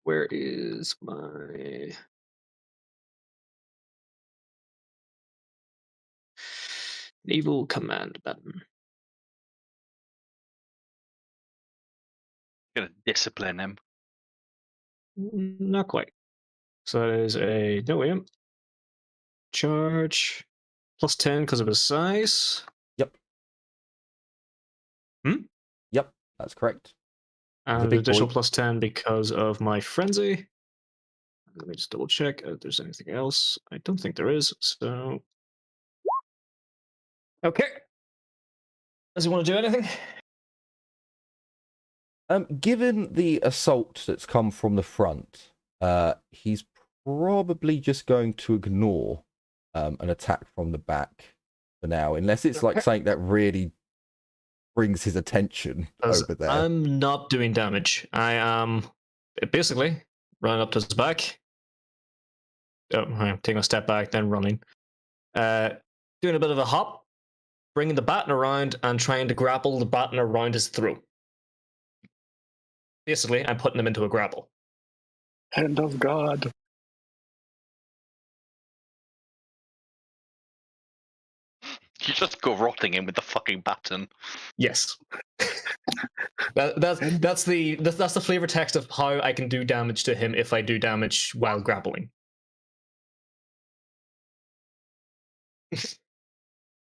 Where is my naval command button? Gonna discipline him. Not quite. So that is a no aim. Charge plus 10 because of his size. Yep. Hmm? Yep, that's correct. And an additional plus 10 because of my frenzy. Let me just double check if there's anything else. I don't think there is. So okay. Does he want to do anything? Given the assault that's come from the front, he's probably just going to ignore an attack from the back for now, unless it's like something that really brings his attention over there. I'm not doing damage. I am basically running up to his back. Oh, I'm taking a step back, then running. Doing a bit of a hop, bringing the baton around and trying to grapple the baton around his throat. Basically, I'm putting him into a grapple. Hand of God. You're just garroting him with the fucking baton. Yes. That's the flavor text of how I can do damage to him if I do damage while grappling.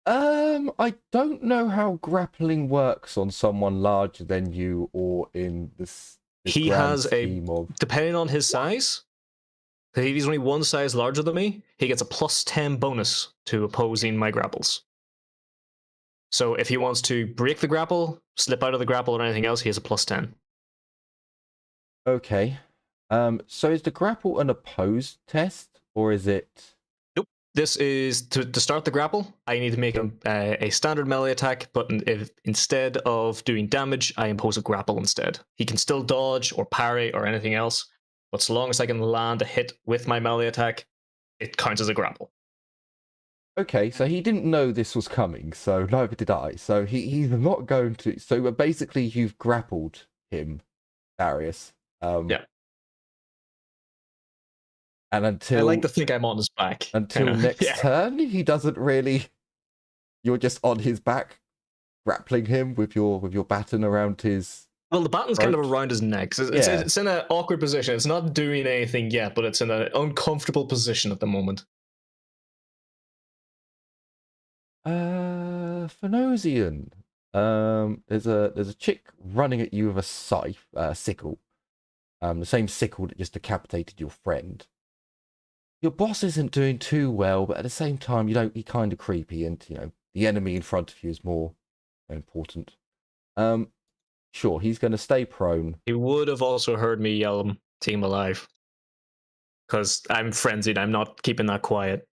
I don't know how grappling works on someone larger than you or in this He grand has scheme a, of... depending on his size, if he's only one size larger than me, he gets a plus 10 bonus to opposing my grapples. So if he wants to break the grapple, slip out of the grapple, or anything else, he has a plus 10. Okay. So is the grapple an opposed test, or is it... Nope. This is, to start the grapple, I need to make a standard melee attack, but if instead of doing damage, I impose a grapple instead. He can still dodge or parry or anything else, but so long as I can land a hit with my melee attack, it counts as a grapple. Okay, so he didn't know this was coming, so neither did I. So he's not going to... So basically you've grappled him, Darius. Yeah. And until... I like to think I'm on his back. Until next turn, he doesn't really... You're just on his back, grappling him with your baton around his... Well, the baton's kind of around his neck. So it's in an awkward position. It's not doing anything yet, but it's in an uncomfortable position at the moment. Phanosian. There's a chick running at you with a scythe, sickle. The same sickle that just decapitated your friend. Your boss isn't doing too well, but at the same time, you're kind of creepy, and the enemy in front of you is more important. Sure, he's going to stay prone. He would have also heard me yell, "Team alive," because I'm frenzied. I'm not keeping that quiet.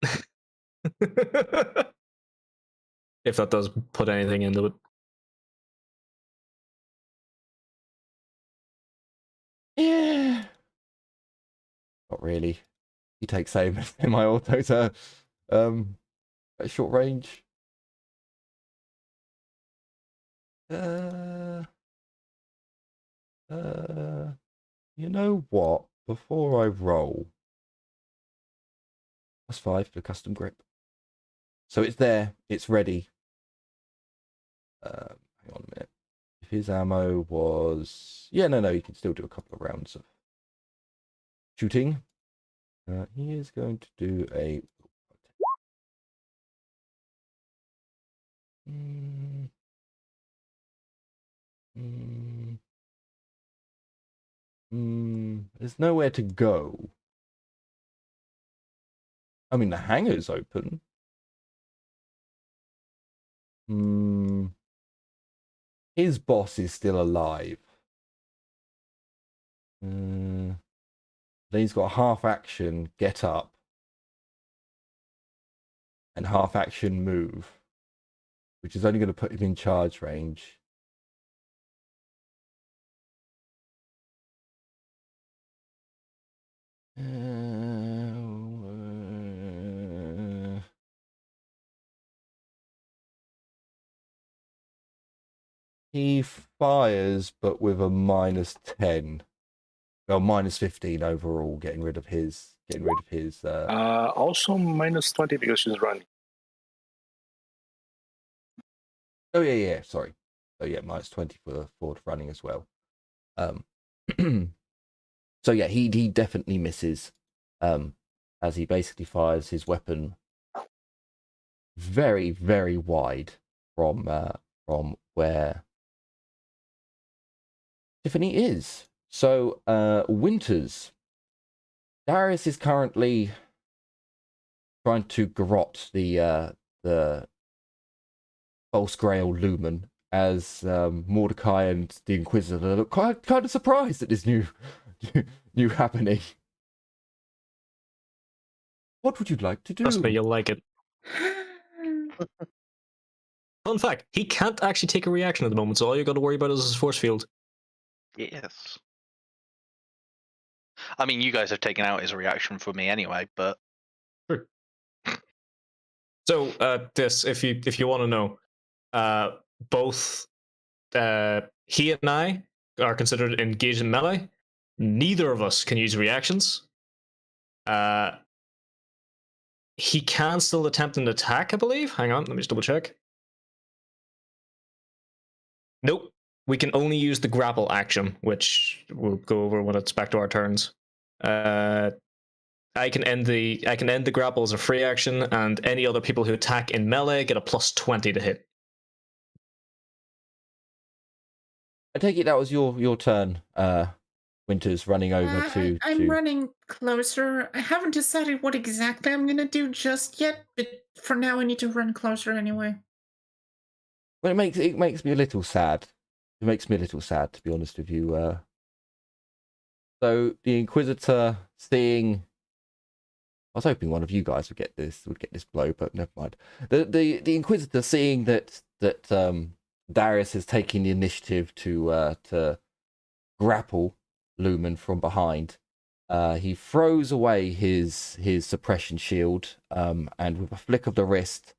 If that does put anything into it. Yeah. Not really. He takes aim in my auto to at short range. You know what? Before I roll, +5 for custom grip. So it's there. It's ready. Hang on a minute. If his ammo was... Yeah, no, you can still do a couple of rounds of shooting. He is going to do a... There's nowhere to go. I mean, the hangar's open. His boss is still alive. Then he's got half action, get up, and half action move, which is only going to put him in charge range. He fires, but with a -10. Well, minus 15 overall, getting rid of his. Also minus 20 because she's running. Oh yeah, sorry. Oh yeah, minus 20 for the forward running as well. So yeah, he definitely misses, as he basically fires his weapon very, very wide from where Tiffany is. So Winters, Darius is currently trying to garrote the false Grail Lumen, as Mordecai and the Inquisitor look kind of surprised at this new happening. What would you like to do? Trust me, you'll like it. Fun fact, he can't actually take a reaction at the moment, so all you got to worry about is his force field. Yes. I mean, you guys have taken out his reaction for me anyway, but... Sure. So, this, if you want to know, both he and I are considered engaged in melee. Neither of us can use reactions. He can still attempt an attack, I believe. Hang on, let me just double check. Nope. We can only use the grapple action, which we'll go over when it's back to our turns. I can end the grapple as a free action, and any other people who attack in melee get a plus 20 to hit. I take it that was your turn, Winters, running over to... I'm running closer. I haven't decided what exactly I'm gonna do just yet, but for now I need to run closer anyway. Well, it makes me a little sad. It makes me a little sad, to be honest with you. So the Inquisitor, seeing... I was hoping one of you guys would get this blow, but never mind. The Inquisitor, seeing that Darius is taking the initiative to grapple Lumen from behind, he throws away his suppression shield, and with a flick of the wrist,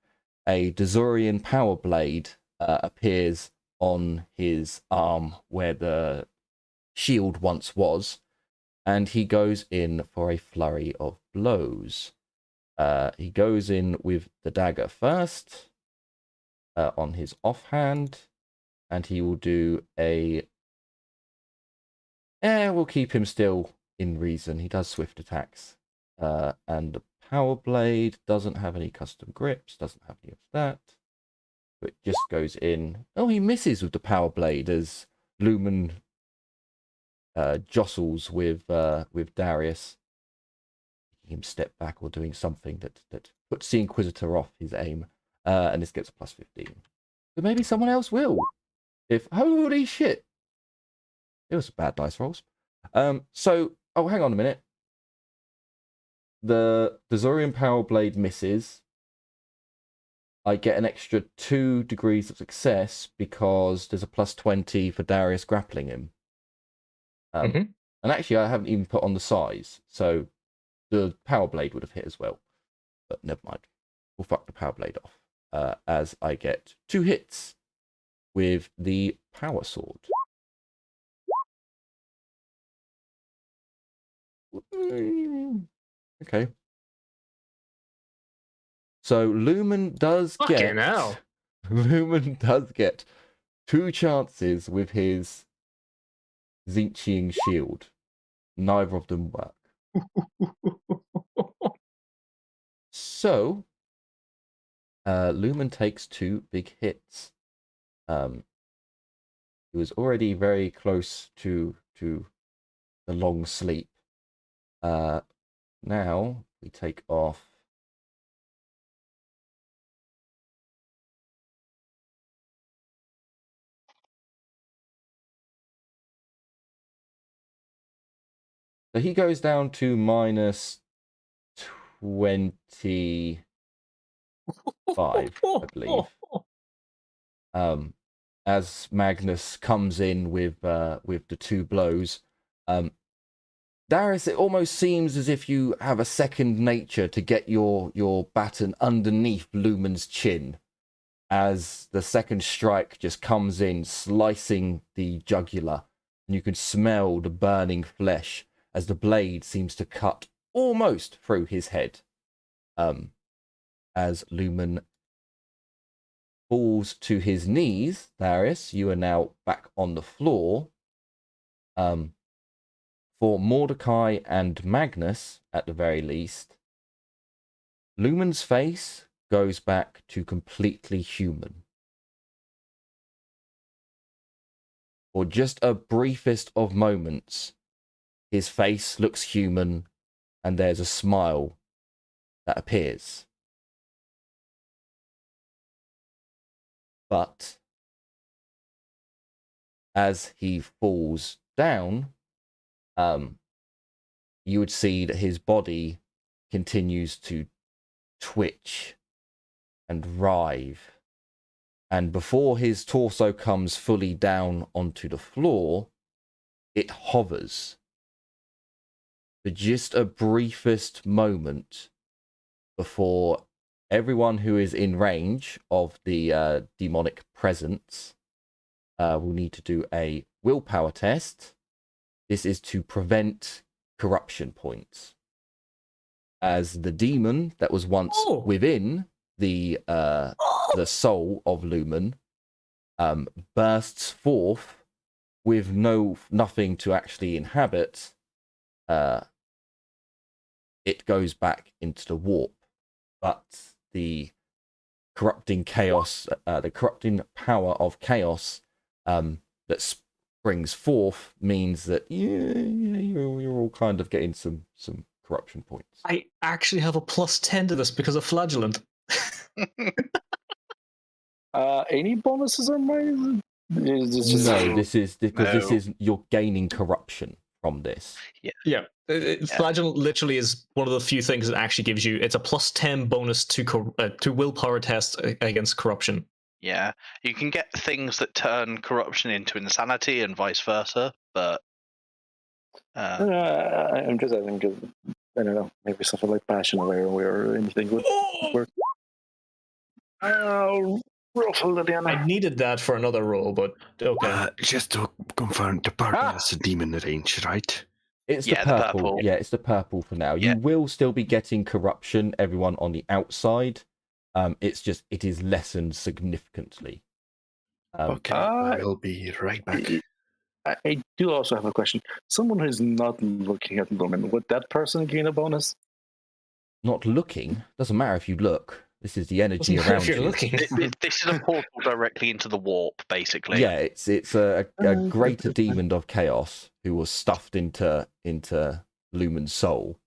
a Dyslexic power blade appears on his arm where the shield once was, and he goes in for a flurry of blows. He goes in with the dagger first on his offhand, and he will do a... we'll keep him still in reason. He does swift attacks. And the power blade doesn't have any custom grips, doesn't have any of that. But just goes in. Oh, he misses with the power blade as Lumen jostles with Darius. Making him step back or doing something that puts the Inquisitor off his aim. And this gets a plus 15. So maybe someone else will. Holy shit. It was bad dice rolls. So, hang on a minute. The Dyslexic power blade misses. I get an extra 2 degrees of success because there's a plus 20 for Darius grappling him. And actually, I haven't even put on the size, so the power blade would have hit as well. But never mind. We'll fuck the power blade off, as I get 2 hits with the power sword. Okay. So Lumen does get... Lumen does get 2 chances with his Zinchiing shield. Neither of them work. So Lumen takes 2 big hits. He was already very close to the long sleep. Now we take off so he goes down to minus 25, I believe. As Magnus comes in with the 2 blows. Darius, it almost seems as if you have a second nature to get your baton underneath Lumen's chin as the second strike just comes in, slicing the jugular And you can smell the burning flesh as the blade seems to cut almost through his head. As Lumen falls to his knees, Darius, you are now back on the floor. For Mordecai and Magnus, at the very least, Lumen's face goes back to completely human. For just a briefest of moments, his face looks human, and there's a smile that appears. But as he falls down, you would see that his body continues to twitch and writhe. And before his torso comes fully down onto the floor, it hovers for just a briefest moment before everyone who is in range of the demonic presence will need to do a willpower test. This is to prevent corruption points. As the demon that was once within the soul of Lumen bursts forth with nothing to actually inhabit, it goes back into the warp. But the corrupting chaos, the corrupting power of chaos that springs forth means that you're all kind of getting some corruption points. I actually have a +10 to this because of flagellant. Any bonuses on mine? This is you're gaining corruption from this. Yeah. Flagellant literally is one of the few things that actually gives you. It's a +10 bonus to willpower test against corruption. Yeah, you can get things that turn corruption into insanity and vice versa, but I'm just having I don't know, maybe something like passion or anything would work. Roll for Liliana. I needed that for another roll, but okay. Just to confirm, the purple is a demon range, right? It's the purple. Yeah, it's the purple for now. You will still be getting corruption, everyone on the outside. It's just, it is lessened significantly. Okay, I'll be right back. I do also have a question. Someone who's not looking at Lumen, would that person gain a bonus? Not looking? Doesn't matter if you look. This is the energy around you. Looking. This is a portal directly into the warp, basically. Yeah, it's a greater demon of chaos who was stuffed into Lumen's soul.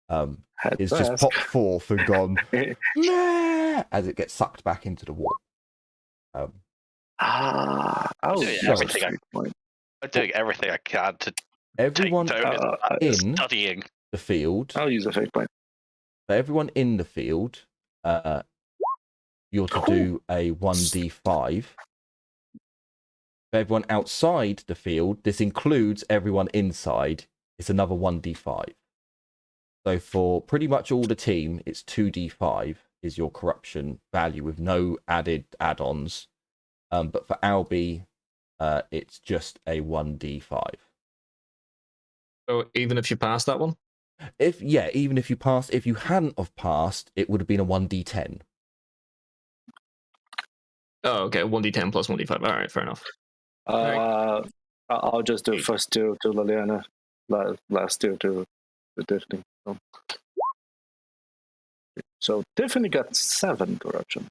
It's just popped forth and gone as it gets sucked back into the warp. I'm doing everything I can to everyone in studying the field. I'll use a fake point. For everyone in the field, you're to do a 1d5. For everyone outside the field, this includes everyone inside, it's another 1d5. So for pretty much all the team, it's 2d5 is your corruption value with no added add-ons. But for Albie, it's just a 1d5. So even if you pass that one? Even if you passed, if you hadn't have passed, it would have been a 1d10. Oh, okay, 1d10 plus 1d5. All right, fair enough. I'll just do first two to Liliana, last two to Tiffany. So Tiffany got 7 corruption.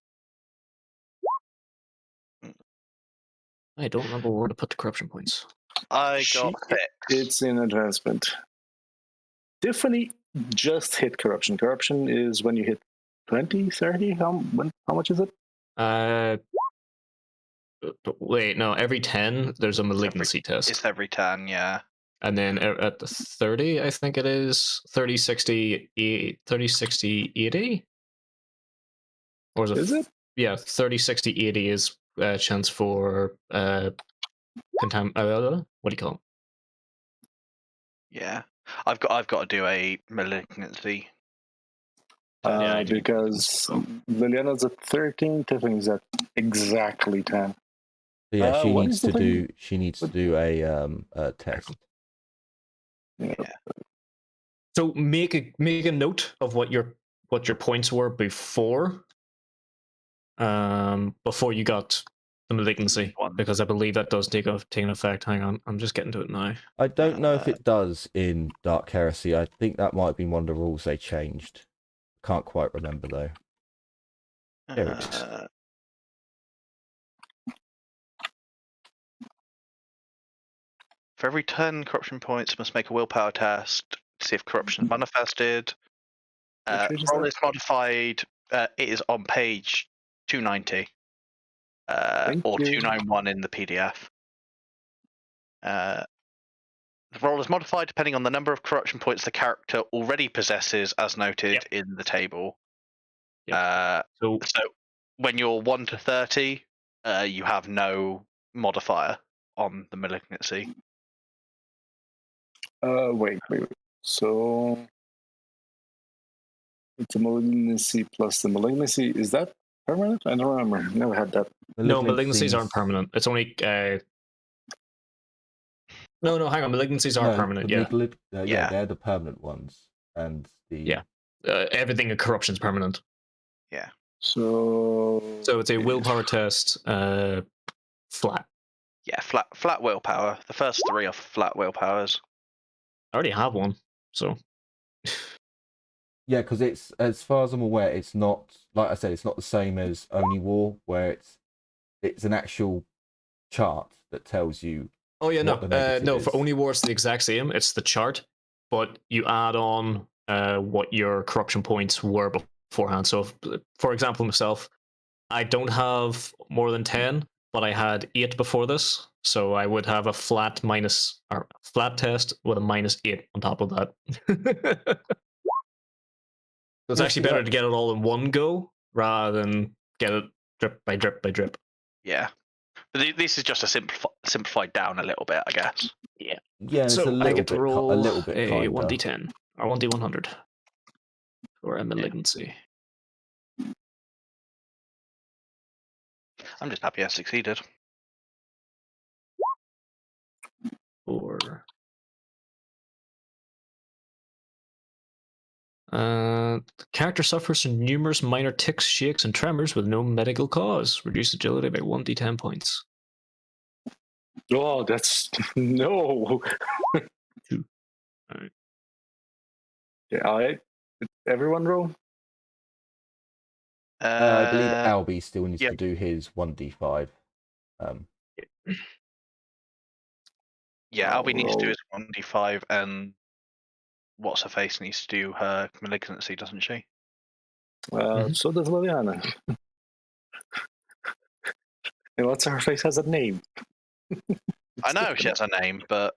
I don't remember where to put the corruption points. I got 6. It's in advancement. Tiffany just hit corruption. Corruption is when you hit 20, 30? How much is it? Wait, no, every 10, there's a malignancy test. It's every 10, yeah. And then at the 30, I think it is 30, 60, 80? Or is it? Yeah, 30, 60, 80 is chance for what do you call it? Yeah. I've got to do a malignancy. Because Liliana's at 13, Tiffany's at exactly 10. But yeah, she what needs is the to thing? do. She needs to do a test. Yeah. So make a note of what your points were before you got the malignancy, because I believe that does take an effect. Hang on, I'm just getting to it now. I don't know if it does in Dark Heresy. I think that might have been one of the rules they changed. Can't quite remember though. There it is. For every 10 corruption points, must make a willpower test to see if corruption is manifested. Roll is modified. It is on page 290 or 291 in the PDF. The roll is modified depending on the number of corruption points the character already possesses, as noted in the table. So when you're 1 to 30, you have no modifier on the malignancy. Wait. So it's a malignancy plus the malignancy. Is that permanent? I don't remember. Never had that. No, malignancies aren't permanent. It's only no. Hang on, malignancies are permanent. Yeah, they're the permanent ones, and everything in corruption is permanent. Yeah. So it's a willpower test. Flat. Yeah, flat willpower. The first 3 are flat willpowers. I already have one, so. Yeah, because it's, as far as I'm aware, it's not, like I said, it's not the same as Only War, where it's an actual chart that tells you. Oh yeah, no. For Only War, it's the exact same. It's the chart, but you add on what your corruption points were beforehand. So, for example, myself, I don't have more than 10, but I had 8 before this, so I would have a flat test with a -8 on top of that. So it's actually better to get it all in one go rather than get it drip by drip by drip. Yeah, but this is just a simplified down a little bit, I guess. Yeah. Yeah, so it's I get to roll a little bit a 1d10 or 1d100 for a malignancy. I'm just happy I succeeded. Or the character suffers from numerous minor tics, shakes, and tremors with no medical cause. Reduce agility by 1d10 points. Oh, that's no. 2. All right. Yeah, all right. Everyone roll. I believe Albie still needs to do his 1d5. Yeah, Albie needs to do his 1d5, and what's her face needs to do her malignancy, doesn't she? So does Liliana. And what's her face has a name. I know she has a name, but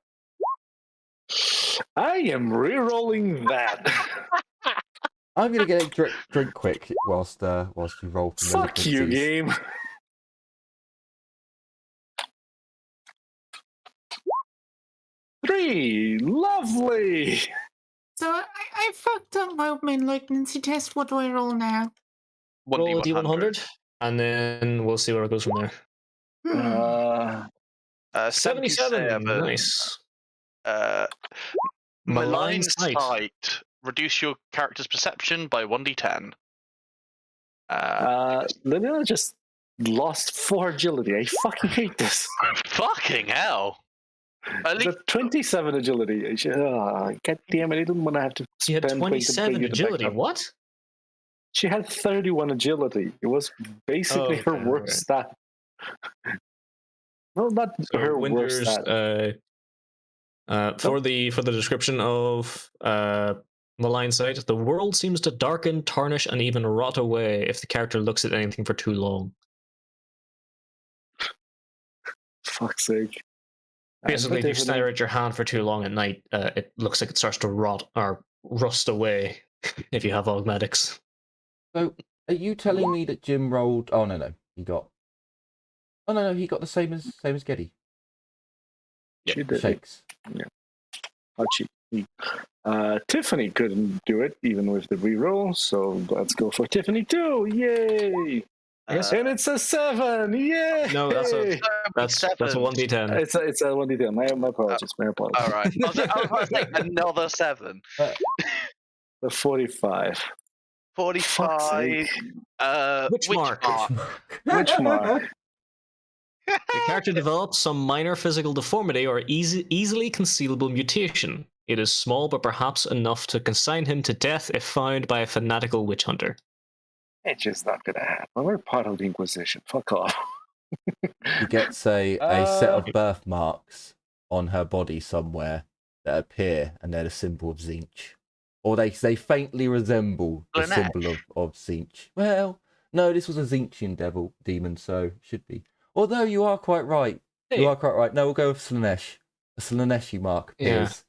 I am re-rolling that. I'm gonna get a drink quick whilst you roll. For Fuck you, game. Three, lovely. So I fucked up my malignancy test. What do I roll now? Roll a d100, and then we'll see where it goes from there. 77. Nice. Malign sight. Reduce your character's perception by 1d10. Liliana just lost 4 agility. I fucking hate this. Fucking hell. At least 27 agility. God damn it! I didn't want to have to. She had 27 agility. What? She had 31 agility. It was basically her worst stat. Well, not her worst stat. For the description of malign sight, the world seems to darken, tarnish, and even rot away if the character looks at anything for too long. Fuck's sake. Basically, if you stare at your hand for too long at night, it looks like it starts to rot or rust away if you have augmetics. So, are you telling me that Jim rolled... Oh, no, he got... Oh, no, he got the same as Geddy. Yeah, she did. Shakes. Yeah. Tiffany couldn't do it, even with the reroll, so let's go for Tiffany too! Yay! I guess. And it's a 7! Yay! No, that's a 1d10. It's a 1d10. My apologies. My apologies. All right. I was about to say another 7. The 45. 45. Which mark? Which mark? The character develops some minor physical deformity or easily concealable mutation. It is small, but perhaps enough to consign him to death if found by a fanatical witch hunter. It's just not gonna happen. We're part of the Inquisition. Fuck off. He gets a set of birthmarks on her body somewhere that appear, and they're the symbol of Tzeentch. Or they faintly resemble the symbol of Tzeentch. Well, no, this was a Tzeentchian demon, so should be. Although you are quite right. Hey. You are quite right. No, we'll go with Slaanesh. A Slaaneshi mark appears.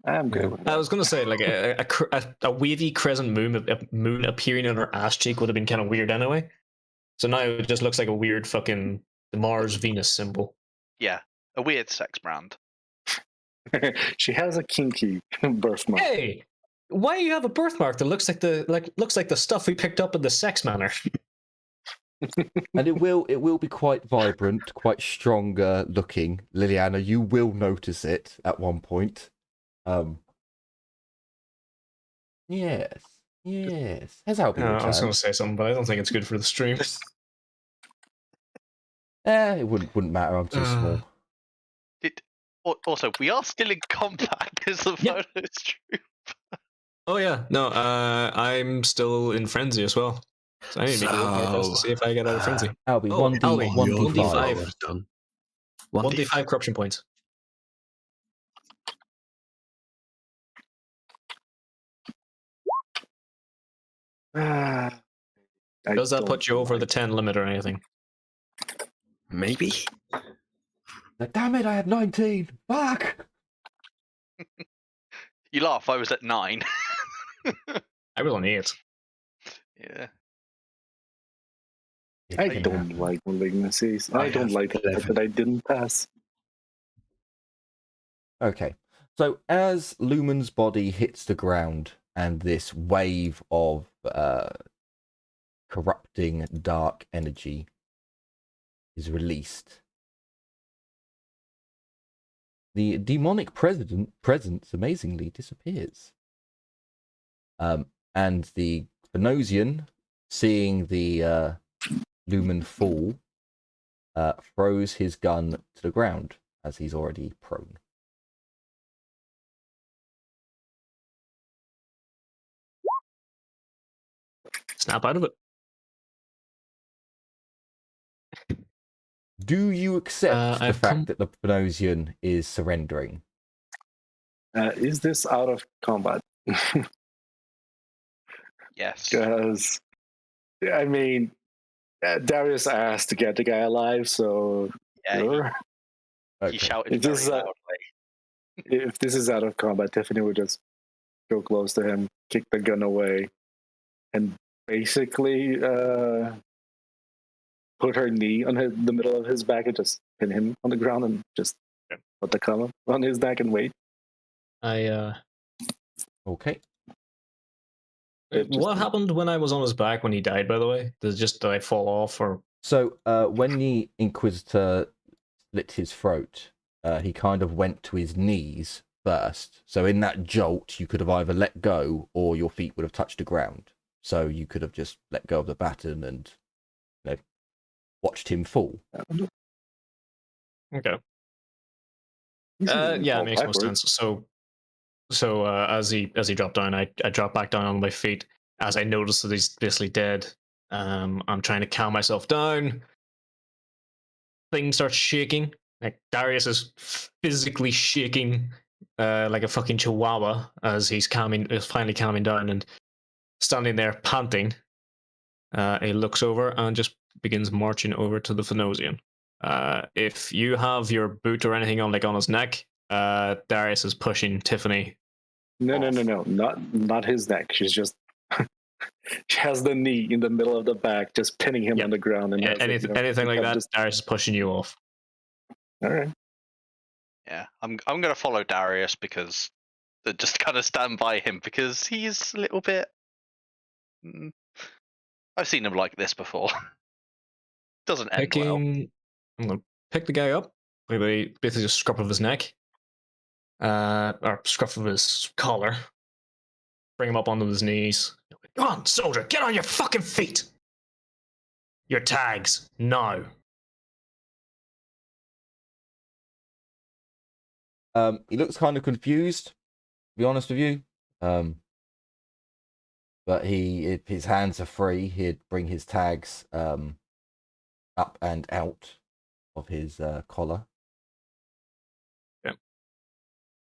I'm good with that. I was going to say, like, a wavy crescent moon appearing on her ass cheek would have been kind of weird anyway. So now it just looks like a weird fucking Mars-Venus symbol. Yeah, a weird sex brand. She has a kinky birthmark. Hey, why do you have a birthmark that looks like the stuff we picked up in the sex manor? And it will be quite vibrant, quite stronger looking. Liliana, you will notice it at one point. Yes. Has that been I was going to say something, but I don't think it's good for the stream. It wouldn't matter. I'm too small. Also, we are still in combat because the photo is true. Oh yeah, no, I'm still in frenzy as well. So I need to make a test to see if I get out of frenzy. Albie, 1d5. Done. 1d5 corruption points. Does that put you over the 10 limit or anything? Maybe. Damn it! I had 19. Fuck. You laugh. I was at 9. I was on 8. Yeah. I don't like malignancies. I don't like the fact that I didn't pass. Okay, so as Lumen's body hits the ground and this wave of corrupting dark energy is released, the demonic presence amazingly disappears. And the Phenosian, seeing the Lumen fall, throws his gun to the ground as he's already prone. Snap out of it. Do you accept the fact that the Phenosian is surrendering? Is this out of combat? Yes. Because, I mean, Darius asked to get the guy alive, so Yeah, sure. he shouted If very this is loudly. If this is out of combat, Tiffany would just go close to him, kick the gun away, and basically put her knee on the middle of his back and just pin him on the ground and just put the gun on his neck and wait. Okay. What happened when I was on his back when he died, by the way? Did I fall off or? So when the Inquisitor slit his throat, he kind of went to his knees first. So in that jolt, you could have either let go or your feet would have touched the ground. So you could have just let go of the baton and watched him fall. Okay. Yeah, it makes more sense. So as he dropped down, I dropped back down on my feet as I noticed that he's basically dead. I'm trying to calm myself down. Things start shaking. Like Darius is physically shaking like a fucking chihuahua as he's finally calming down and standing there panting. He looks over and just begins marching over to the Phenosian. If you have your boot or anything on his neck, Darius is pushing Tiffany. No, not his neck. She's just she has the knee in the middle of the back, just pinning him on the ground. And anything like that, Darius is pushing you off. All right. Yeah, I'm gonna follow Darius because just kind of stand by him because he's a little bit. I've seen him like this before. Doesn't end well. I'm gonna pick the guy up, basically just scruff of his neck, or scruff of his collar, bring him up onto his knees. Come on, soldier, get on your fucking feet! Your tags, now. He looks kind of confused, to be honest with you. But if his hands are free, he'd bring his tags up and out of his collar. Yeah.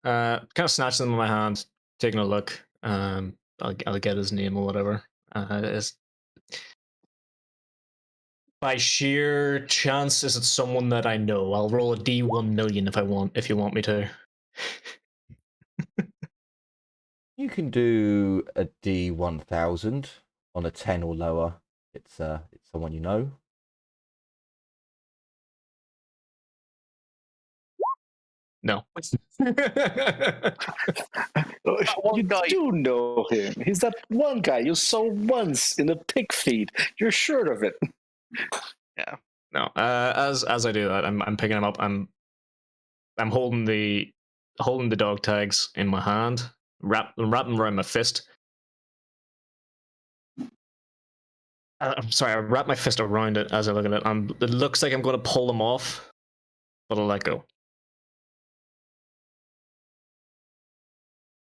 Kind of snatching them in my hand, taking a look. I'll get his name or whatever. By sheer chance, is it someone that I know? I'll roll a D1 million if you want me to. You can do a D1000 on a 10 or lower. It's someone you know. No. You do know him. He's that one guy you saw once in the pig feed. You're sure of it. Yeah. No. As I do that, I'm picking him up. I'm holding the dog tags in my hand, wrap them around my fist. I'm sorry, I wrap my fist around it as I look at it. It looks like I'm going to pull them off, but I'll let go.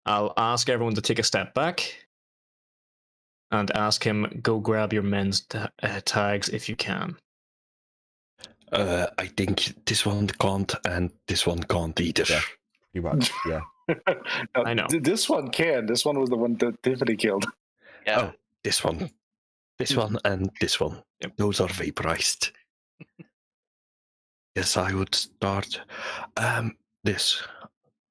I'll ask everyone to take a step back and ask him, go grab your men's tags if you can. I think this one can't and this one can't either. Yeah, pretty much, yeah. No, I know. This one can. This one was the one that Tiffany killed. Yeah. Oh, this one. This one and this one. Yep. Those are vaporized. Yes, I would start this.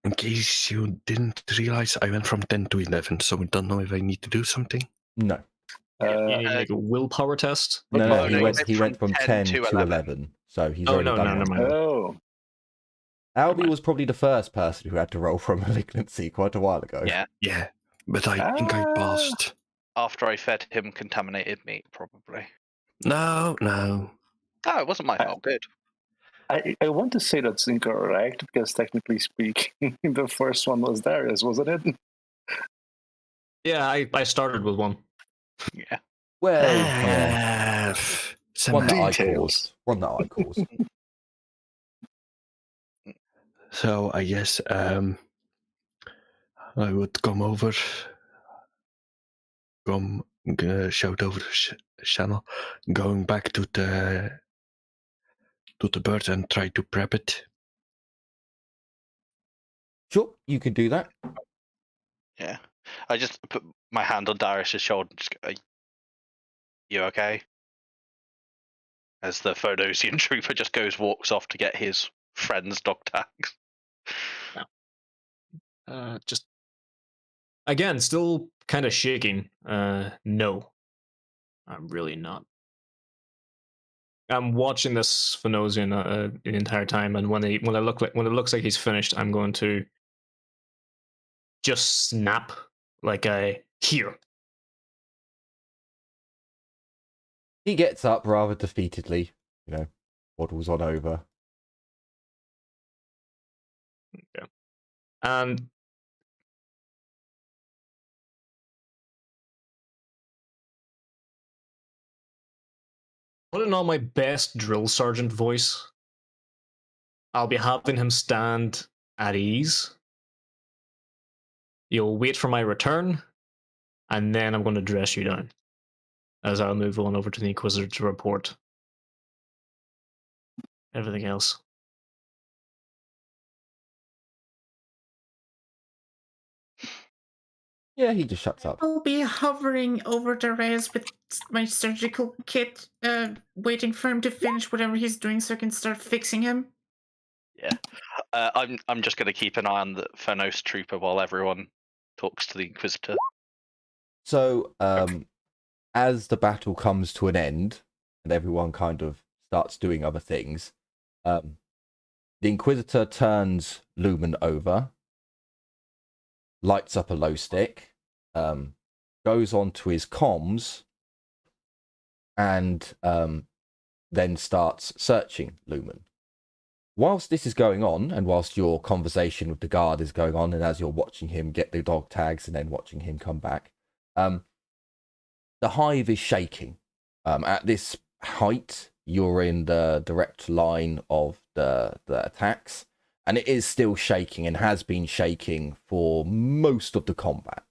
In case you didn't realize, I went from 10 to 11, so I don't know if I need to do something. No. You need to make a willpower test. No, no, he went from 10 to 11. So he's already done never one. mind. Oh. Albie was probably the first person who had to roll for a malignancy quite a while ago. Yeah. Yeah, but I think I passed. After I fed him contaminated meat, probably. No. Oh, it wasn't my fault. Good. I want to say that's incorrect because technically speaking, the first one was Darius, wasn't it? Yeah, I started with one. Yeah. Well, yeah. One that I Details. caused. One that I caused. So I guess I would come over, shout over the channel, going back to the bird and try to prep it. Sure, you can do that. Yeah. I just put my hand on Darius's shoulder and just go, you okay? As the Phodosian trooper just walks off to get his friend's dog tags. Just again, still kind of shaking. No, I'm really not. I'm watching this Phanosian the entire time, and when it looks like he's finished, I'm going to just snap like a here. He gets up rather defeatedly, waddles on over. Okay. And putting on my best drill sergeant voice, I'll be having him stand at ease. You'll wait for my return, and then I'm going to dress you down as I'll move on over to the Inquisitor to report everything else. Yeah, he just shuts up. I'll be hovering over Darius with my surgical kit, waiting for him to finish whatever he's doing so I can start fixing him. Yeah. I'm just going to keep an eye on the Phanos trooper while everyone talks to the Inquisitor. So, as the battle comes to an end, and everyone kind of starts doing other things, the Inquisitor turns Lumen over, lights up a low stick, goes onto his comms, and then starts searching Lumen. Whilst this is going on, and whilst your conversation with the guard is going on, and as you're watching him get the dog tags and then watching him come back, the hive is shaking. At this height, you're in the direct line of the attacks, and it is still shaking and has been shaking for most of the combat.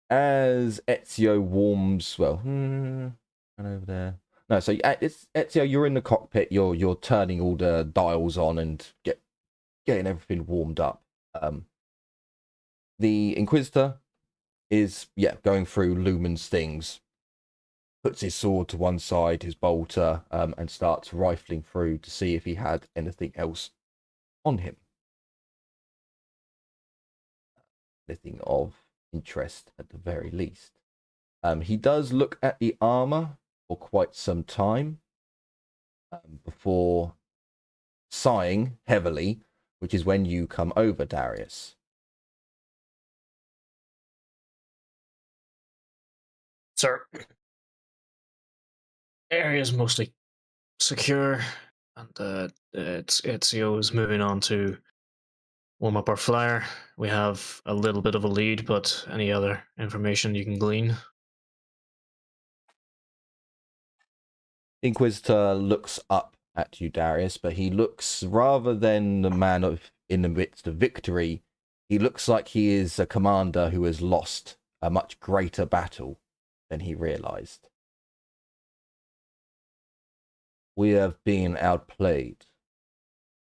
As Ezio warms, well, and over there. No, so it's Ezio. You're in the cockpit. You're turning all the dials on and getting everything warmed up. The Inquisitor is going through Lumen's things. Puts his sword to one side, his bolter, and starts rifling through to see if he had anything else on him. Anything of interest at the very least. He does look at the armor for quite some time before sighing heavily, which is when you come over, Darius. Sir, area is mostly secure, and Ezio is moving on to warm up our flyer. We have a little bit of a lead, but any other information you can glean? Inquisitor looks up at you, Darius, but he looks, rather than the man in the midst of victory, he looks like he is a commander who has lost a much greater battle than he realized. We have been outplayed,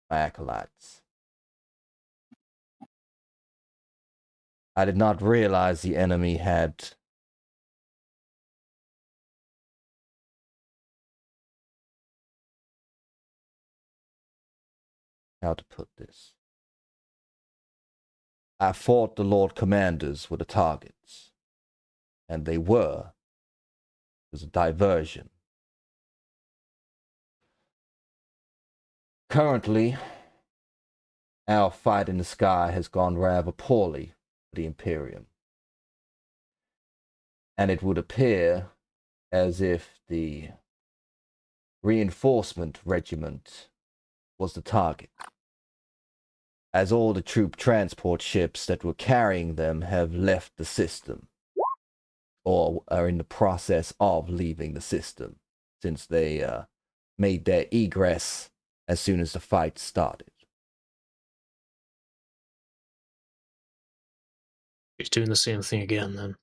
my acolytes. I did not realize the enemy had how to put this. I thought the Lord Commanders were the targets, and they were. It was a diversion. Currently, our fight in the sky has gone rather poorly for the Imperium. And it would appear as if the reinforcement regiment was the target, as all the troop transport ships that were carrying them have left the system, or are in the process of leaving the system, since they made their egress as soon as the fight started. He's doing the same thing again, then.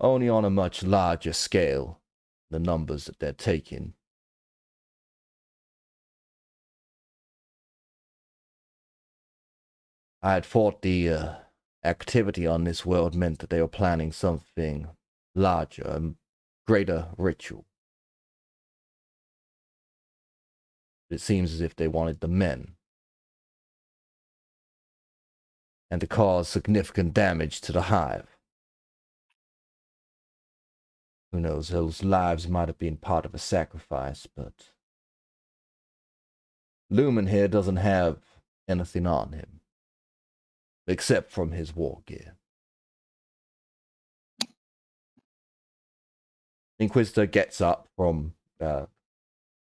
Only on a much larger scale, the numbers that they're taking. I had thought the activity on this world meant that they were planning something larger, a greater ritual. It seems as if they wanted the men, and to cause significant damage to the hive. Who knows, those lives might have been part of a sacrifice, but Lumen here doesn't have anything on him, except from his war gear. Inquisitor gets up from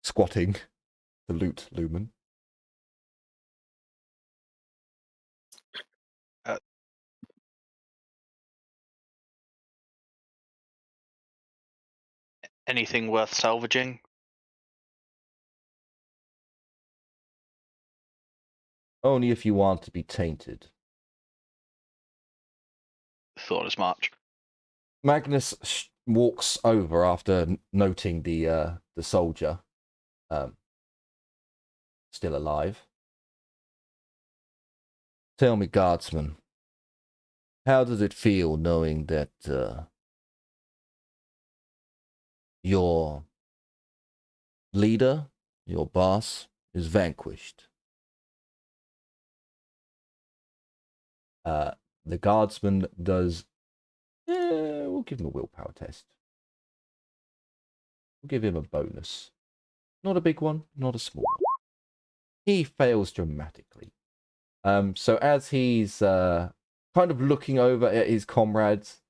squatting to loot Lumen. Anything worth salvaging? Only if you want to be tainted. Thought as much. Magnus walks over after noting the soldier still alive. Tell me, guardsman, how does it feel knowing that your leader, your boss, is vanquished? The guardsman does... we'll give him a willpower test. We'll give him a bonus. Not a big one, not a small one. He fails dramatically. So as he's kind of looking over at his comrades,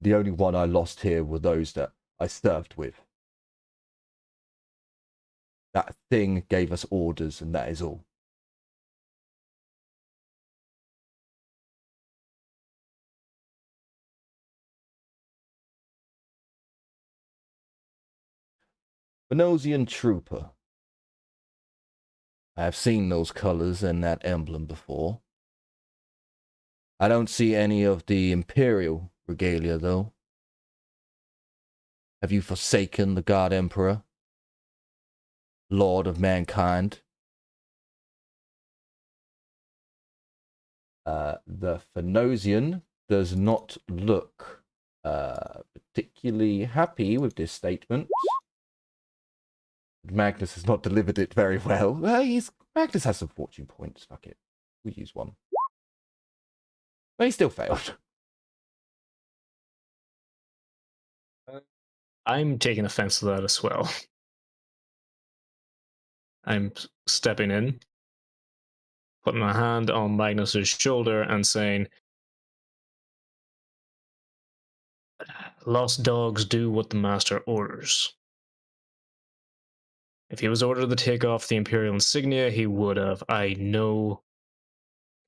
The only one I lost here were those that I served with. That thing gave us orders, and that is all. Venosian Trooper. I have seen those colors and that emblem before. I don't see any of the Imperial regalia, though. Have you forsaken the God Emperor? Lord of mankind? The Venosian does not look particularly happy with this statement. Magnus has not delivered it very well. Magnus has some fortune points. Fuck it. We'll use one. But he still failed. I'm taking offense to that as well. I'm stepping in, putting my hand on Magnus's shoulder and saying, lost dogs do what the master orders. If he was ordered to take off the Imperial insignia, he would have. I know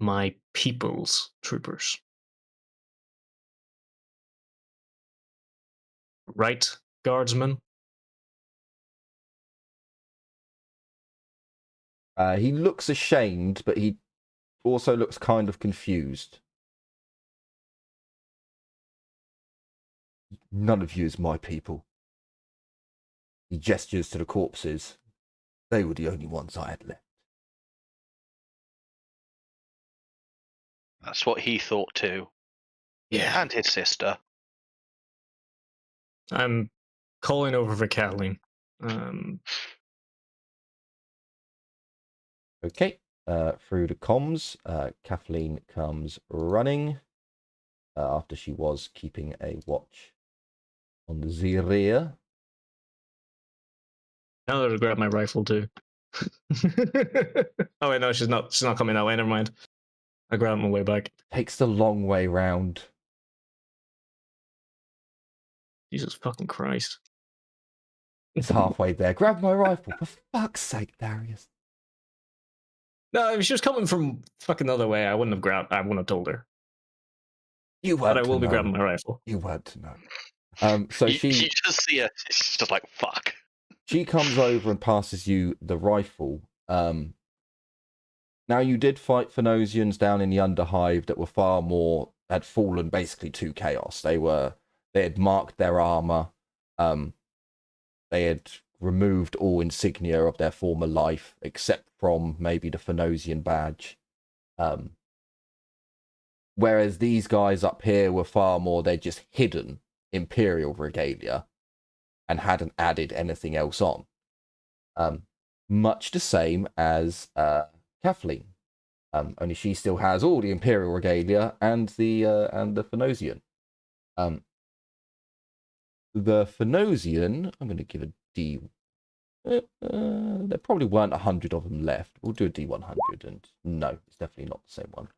my people's troopers. Right, guardsman? He looks ashamed, but he also looks kind of confused. None of you is my people. He gestures to the corpses. They were the only ones I had left. That's what he thought too. Yeah. And his sister. I'm calling over for Kathleen. Okay. Through the comms, Kathleen comes running after she was keeping a watch on the rear. Now that I grab my rifle too. Oh wait, no, she's not coming that way, never mind. I grab my way back. Takes the long way round. Jesus fucking Christ. It's halfway there. Grab my rifle. For fuck's sake, Darius. No, if she was coming from fucking the other way, I wouldn't have told her. You weren't. But I will to be know. grabbing my rifle. You weren't to know. So you just see her, she's just like, fuck. She comes over and passes you the rifle. Now, you did fight Venosians down in the Underhive that were far more, had fallen basically to chaos. They had marked their armor. They had removed all insignia of their former life, except from maybe the Venosian badge. Whereas these guys up here were far more, they'd just hidden Imperial regalia and hadn't added anything else on. Much the same as Kathleen. Only she still has all the Imperial regalia and the Venosian. The Venosian, I'm going to give a D. There probably weren't 100 of them left. We'll do a D100, and no, it's definitely not the same one.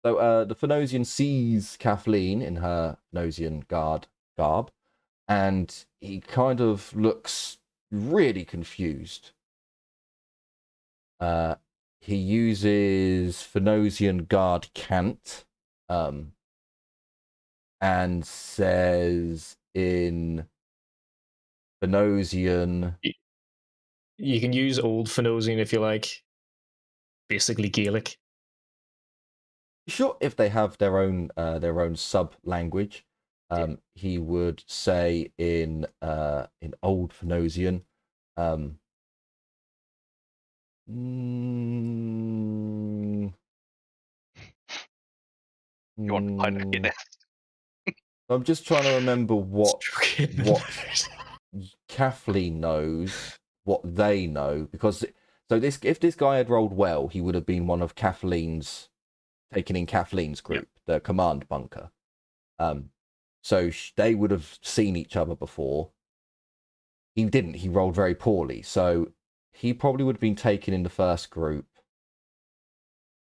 So the Venosian sees Kathleen in her Venosian garb, and he kind of looks really confused. He uses Venosian guard cant, and says in Venosian. You can use Old Venosian if you like. Basically Gaelic. Sure, if they have their own sub language, he would say in Old Venosian. You want to find a Guinness? I'm just trying to remember what Kathleen knows, what they know, because if this guy had rolled well, he would have been one of Kathleen's, taken in Kathleen's group, the command bunker. So they would have seen each other before. He didn't. He rolled very poorly, so he probably would have been taken in the first group.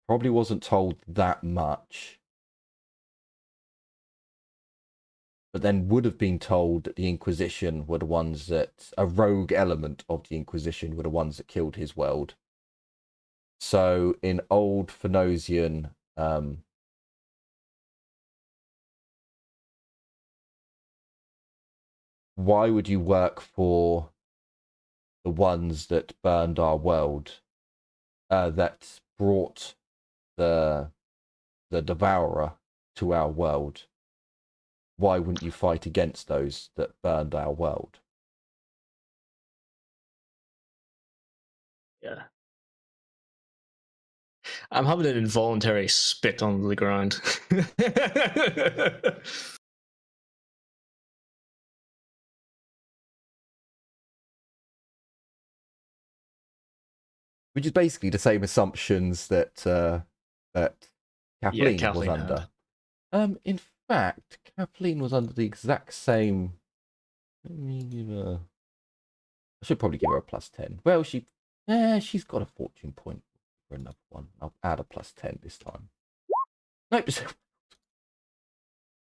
Probably wasn't told that much. but then would have been told that the Inquisition were the ones that, a rogue element of the Inquisition were the ones that killed his world. So in old Phoenician, why would you work for the ones that burned our world, that brought the Devourer to our world? Why wouldn't you fight against those that burned our world? Yeah. I'm having an involuntary spit on the ground. Which is basically the same assumptions that that Kathleen was under. In fact, Kathleen was under the exact same. Let me give her. I should probably give her a +10. Well, she's got a fortune point for another one. I'll add a +10 this time. Nope.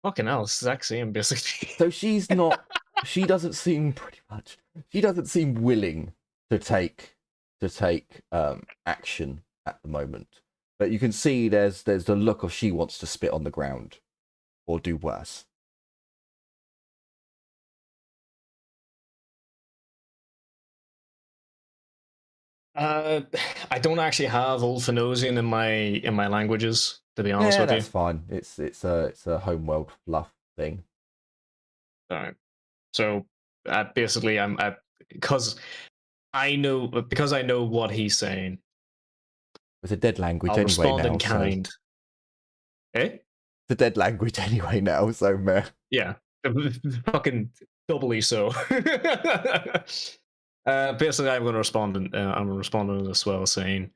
Fucking hell, it's the exact same, basically. So she's not. She doesn't seem pretty much. She doesn't seem willing to take action at the moment. But you can see there's the look of she wants to spit on the ground or do worse. I don't actually have Old Phoenician in my languages, to be honest with you. That's fine. It's a homeworld fluff thing. All right. So basically, because I know what he's saying. It's a dead language I'll anyway respond now. in kind. So... Eh? It's a dead language anyway now. So meh. Yeah, fucking doubly so. Basically, I'm going to respond. I'm responding as well, saying,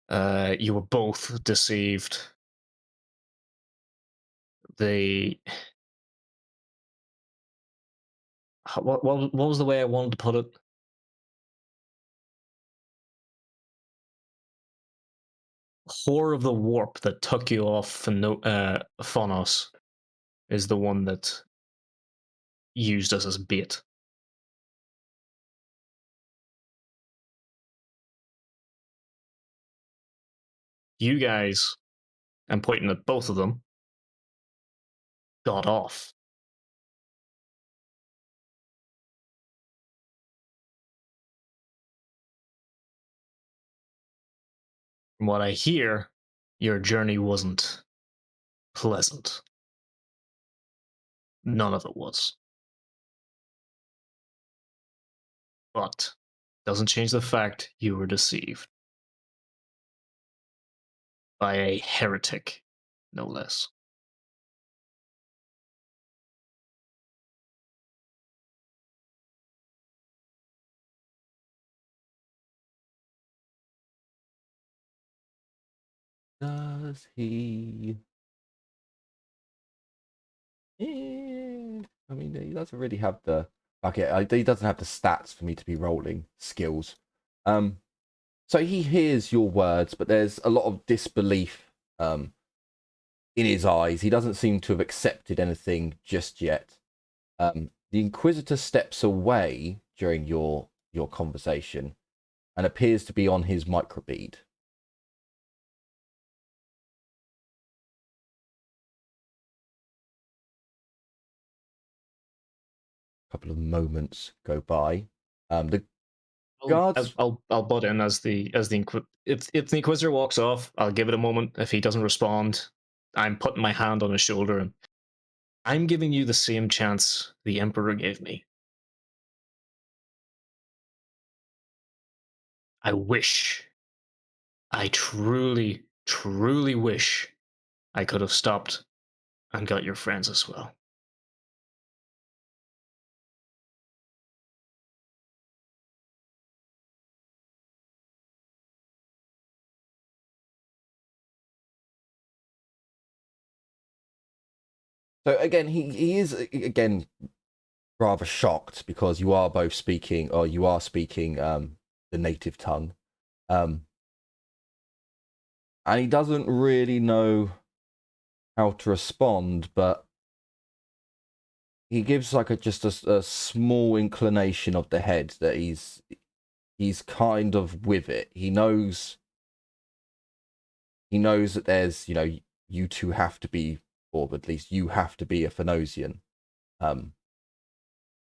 "You were both deceived. What was the way I wanted to put it? Whore of the warp that took you off Phonos is the one that used us as bait." You guys, I'm pointing at both of them, got off. From what I hear, your journey wasn't pleasant. None of it was. But doesn't change the fact you were deceived. By a heretic, no less. Does he? I mean, he doesn't really have the. Okay, he doesn't have the stats for me to be rolling skills. So he hears your words, but there's a lot of disbelief in his eyes. He doesn't seem to have accepted anything just yet. The Inquisitor steps away during your conversation and appears to be on his microbead. Couple of moments go by. The guards. I'll butt in as the if the Inquisitor walks off, I'll give it a moment. If he doesn't respond, I'm putting my hand on his shoulder and I'm giving you the same chance the Emperor gave me. I truly, truly wish I could have stopped and got your friends as well. So again, he is again rather shocked because you are both speaking, or you are speaking the native tongue, and he doesn't really know how to respond. But he gives like a small inclination of the head that he's kind of with it. He knows that there's, you two have to be, or at least you have to be a Phanosian.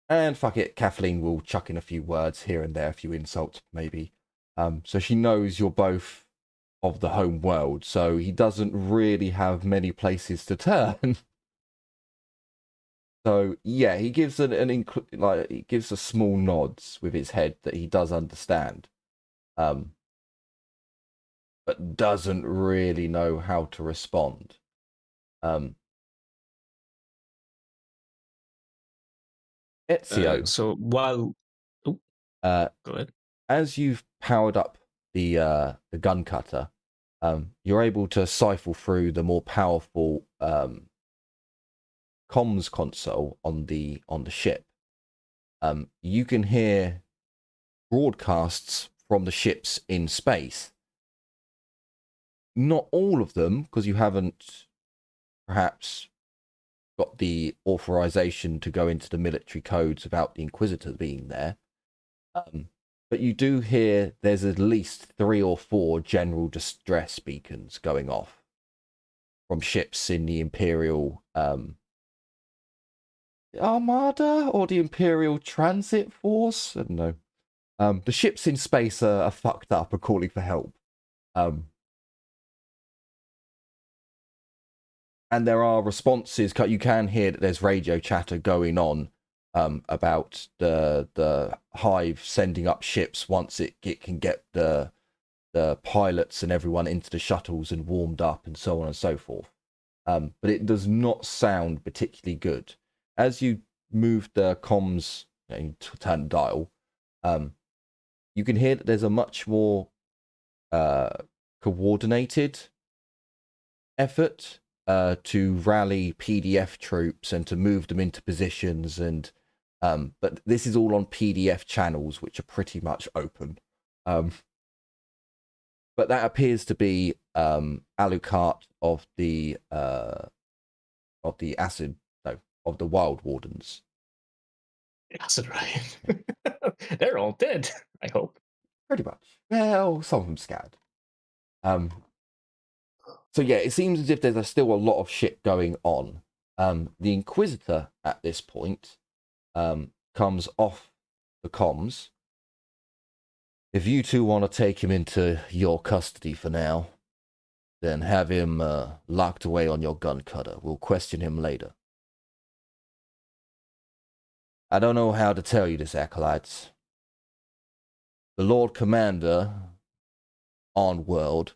And fuck it, Kathleen will chuck in a few words here and there, a few insults maybe. So she knows you're both of the home world, so he doesn't really have many places to turn. So yeah, he gives he gives a small nods with his head that he does understand, but doesn't really know how to respond. Ezio, so while go ahead. As you've powered up the gun cutter, you're able to siphon through the more powerful comms console on the ship. You can hear broadcasts from the ships in space. Not all of them, because you haven't perhaps got the authorization to go into the military codes without the Inquisitor being there. But you do hear there's at least 3 or 4 general distress beacons going off from ships in the Imperial Armada or the Imperial Transit Force. I don't know. The ships in space are fucked up, are calling for help. And there are responses. You can hear that there's radio chatter going on about the Hive sending up ships once it can get the pilots and everyone into the shuttles and warmed up and so on and so forth. But it does not sound particularly good. As you move the comms, turn the dial, you can hear that there's a much more coordinated effort to rally PDF troops and to move them into positions, and but this is all on PDF channels which are pretty much open. But that appears to be Alucard of the Wild Wardens. Acid Ryan. They're all dead, I hope. Pretty much. Well, some of them scattered. So yeah, it seems as if there's still a lot of shit going on. The Inquisitor at this point comes off the comms. If you two want to take him into your custody for now, then have him locked away on your gun cutter. We'll question him later. I don't know how to tell you this, Acolytes. The Lord Commander on world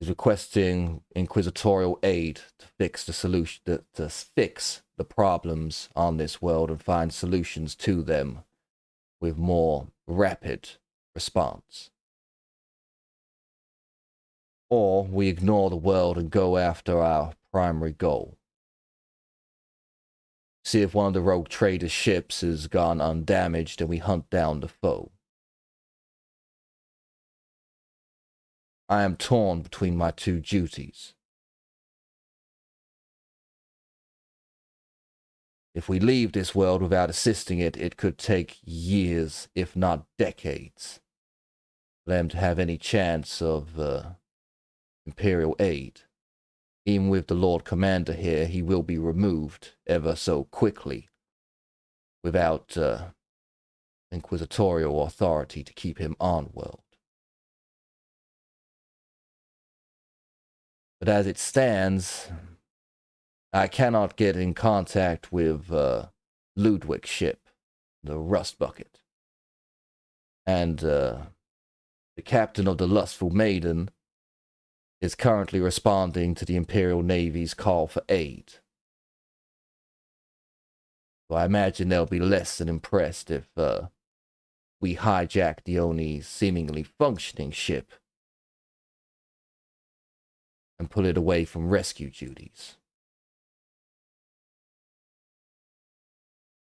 is requesting inquisitorial aid to fix the solution, to fix the problems on this world and find solutions to them with more rapid response. Or we ignore the world and go after our primary goal. See if one of the rogue traders' ships has gone undamaged and we hunt down the foe. I am torn between my two duties. If we leave this world without assisting it, it could take years, if not decades, for them to have any chance of Imperial aid. Even with the Lord Commander here, he will be removed ever so quickly without inquisitorial authority to keep him on world. But as it stands, I cannot get in contact with Ludwig's ship, the Rust Bucket. And the captain of the Lustful Maiden is currently responding to the Imperial Navy's call for aid. So I imagine they'll be less than impressed if we hijack the only seemingly functioning ship and pull it away from rescue duties.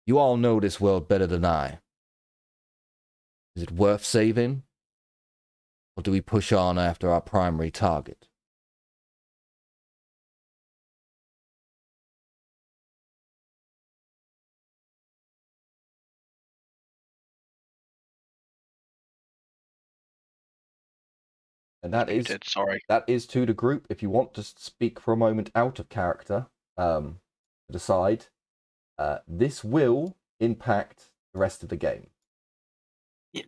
You all know this world better than I. Is it worth saving? Or do we push on after our primary target? And that is sorry. That is to the group. If you want to speak for a moment out of character, decide, this will impact the rest of the game. Yeah.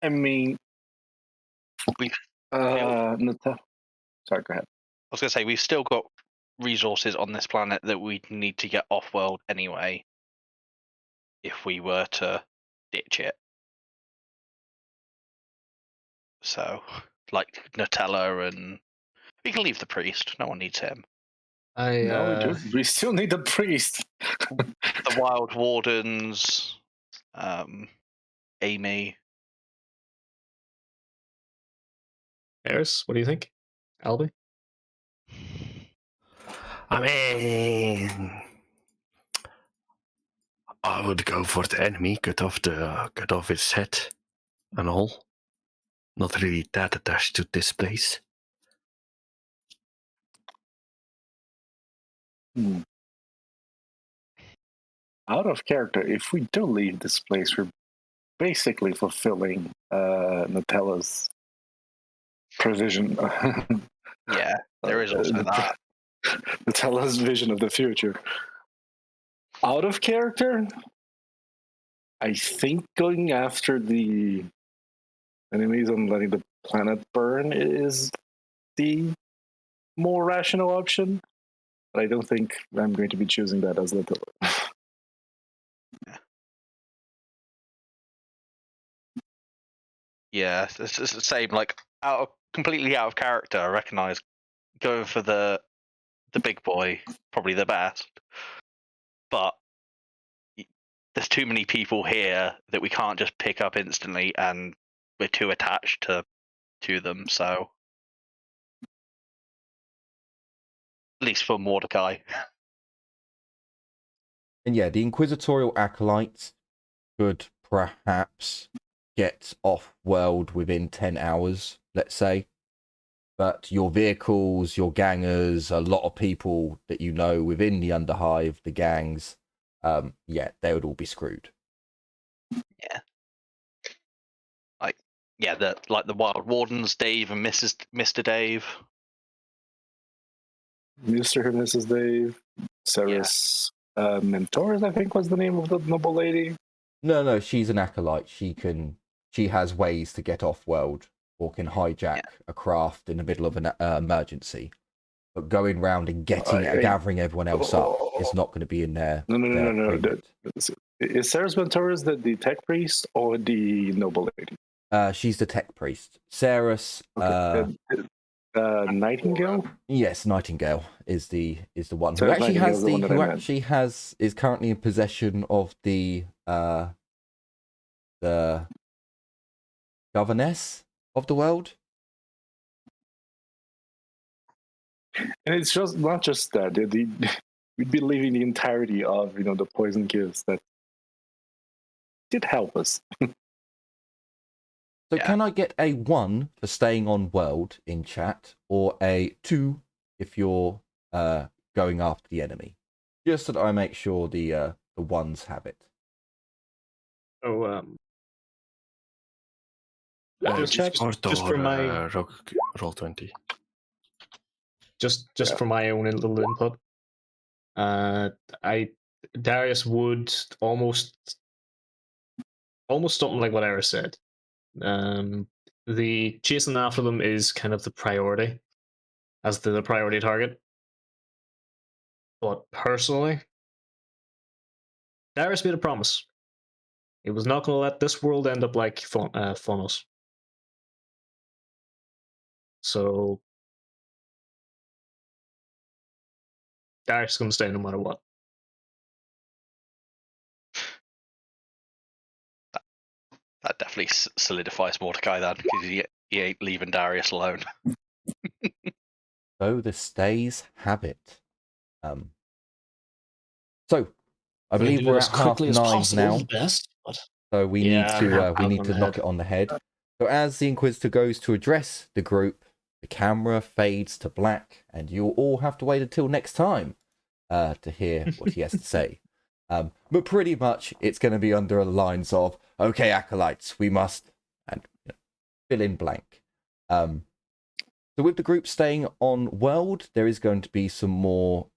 I mean, We've sorry, go ahead. I was going to say, we've still got resources on this planet that we need to get off-world anyway, if we were to ditch it. So, like Nutella, and we can leave the priest. No one needs him. No, we still need the priest. The Wild Wardens, Amy. Harris, what do you think? Albie? I mean, I would go for the enemy, cut off his head and all. Not really that attached to this place. Out of character, if we do leave this place, we're basically fulfilling Nutella's provision. Yeah, there is also that. Nutella's vision of the future. Out of character, I think going after the enemies and letting the planet burn is the more rational option. But I don't think I'm going to be choosing that as Nutella. Yeah, it's the same. Like completely out of character. I recognise going for the big boy, probably the best. But there's too many people here that we can't just pick up instantly, and we're too attached to them. So, at least for Mordecai. And yeah, the Inquisitorial Acolytes could perhaps get off-world within 10 hours, let's say. But your vehicles, your gangers, a lot of people that you know within the Underhive, the gangs, yeah, they would all be screwed. Yeah. The Wild Wardens, Dave and Mr. Dave. Mr. and Mrs. Dave, Sarah's mentors, I think was the name of the noble lady. No, she's an acolyte. She has ways to get off-world or can hijack a craft in the middle of an emergency. But going round and gathering everyone else up is not going to be in there. No. Is Sarah's mentors the tech priest or the noble lady? She's the tech priest. Sarah's Nightingale? Yes, Nightingale is the one who Sarah's actually is currently in possession of the governess of the world. And it's just not just that. We'd be leaving the entirety of the poison gifts that did help us. So can I get a 1 for staying on world in chat, or a 2 if you're going after the enemy? Just so that I make sure the ones have it. Oh, Just for my roll 20. Just for my own little input, Darius would almost something like what Eris said. The chasing after them is kind of the priority, as the priority target. But personally, Darius made a promise. He was not going to let this world end up like Phonos. So Darius is going to stay no matter what. That definitely solidifies Mordecai then, because he ain't leaving Darius alone. So the stays have it. So I believe we're at 9:30 now. So we need to knock it on the head. So as the Inquisitor goes to address the group, the camera fades to black, and you'll all have to wait until next time to hear what he has to say. But pretty much it's going to be under the lines of, okay, acolytes, we must, and fill in blank. So with the group staying on world, there is going to be some more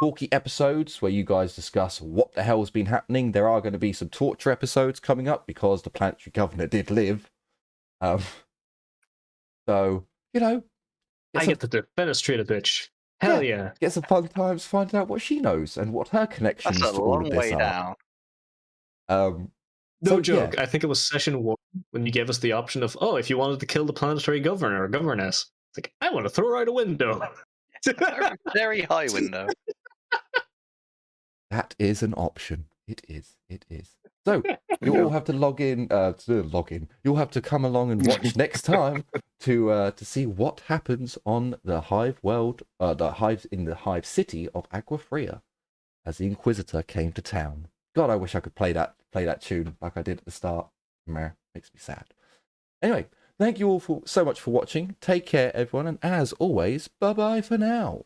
talky episodes where you guys discuss what the hell's been happening. There are going to be some torture episodes coming up because the planetary governor did live. So, you know, I get to defenestrate a bitch. Hell yeah. Get some fun times finding out what she knows and what her connections That's a to all of long this way are. down. No So, joke. yeah. I think it was session 1 when you gave us the option of, oh, if you wanted to kill the planetary governor or governess. It's like, I want to throw her out a window. Very, very high window. That is an option. It is. It is. So you all have to log in. You'll have to come along and watch next time to see what happens on the Hive world, the Hive in the Hive city of Agua Fria, as the Inquisitor came to town. God, I wish I could play that tune like I did at the start. Makes me sad. Anyway, thank you all so much for watching. Take care, everyone, and as always, bye-bye for now.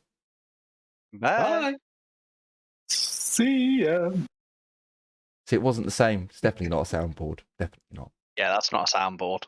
Bye. See ya. See, it wasn't the same. It's definitely not a soundboard. Definitely not. Yeah, that's not a soundboard.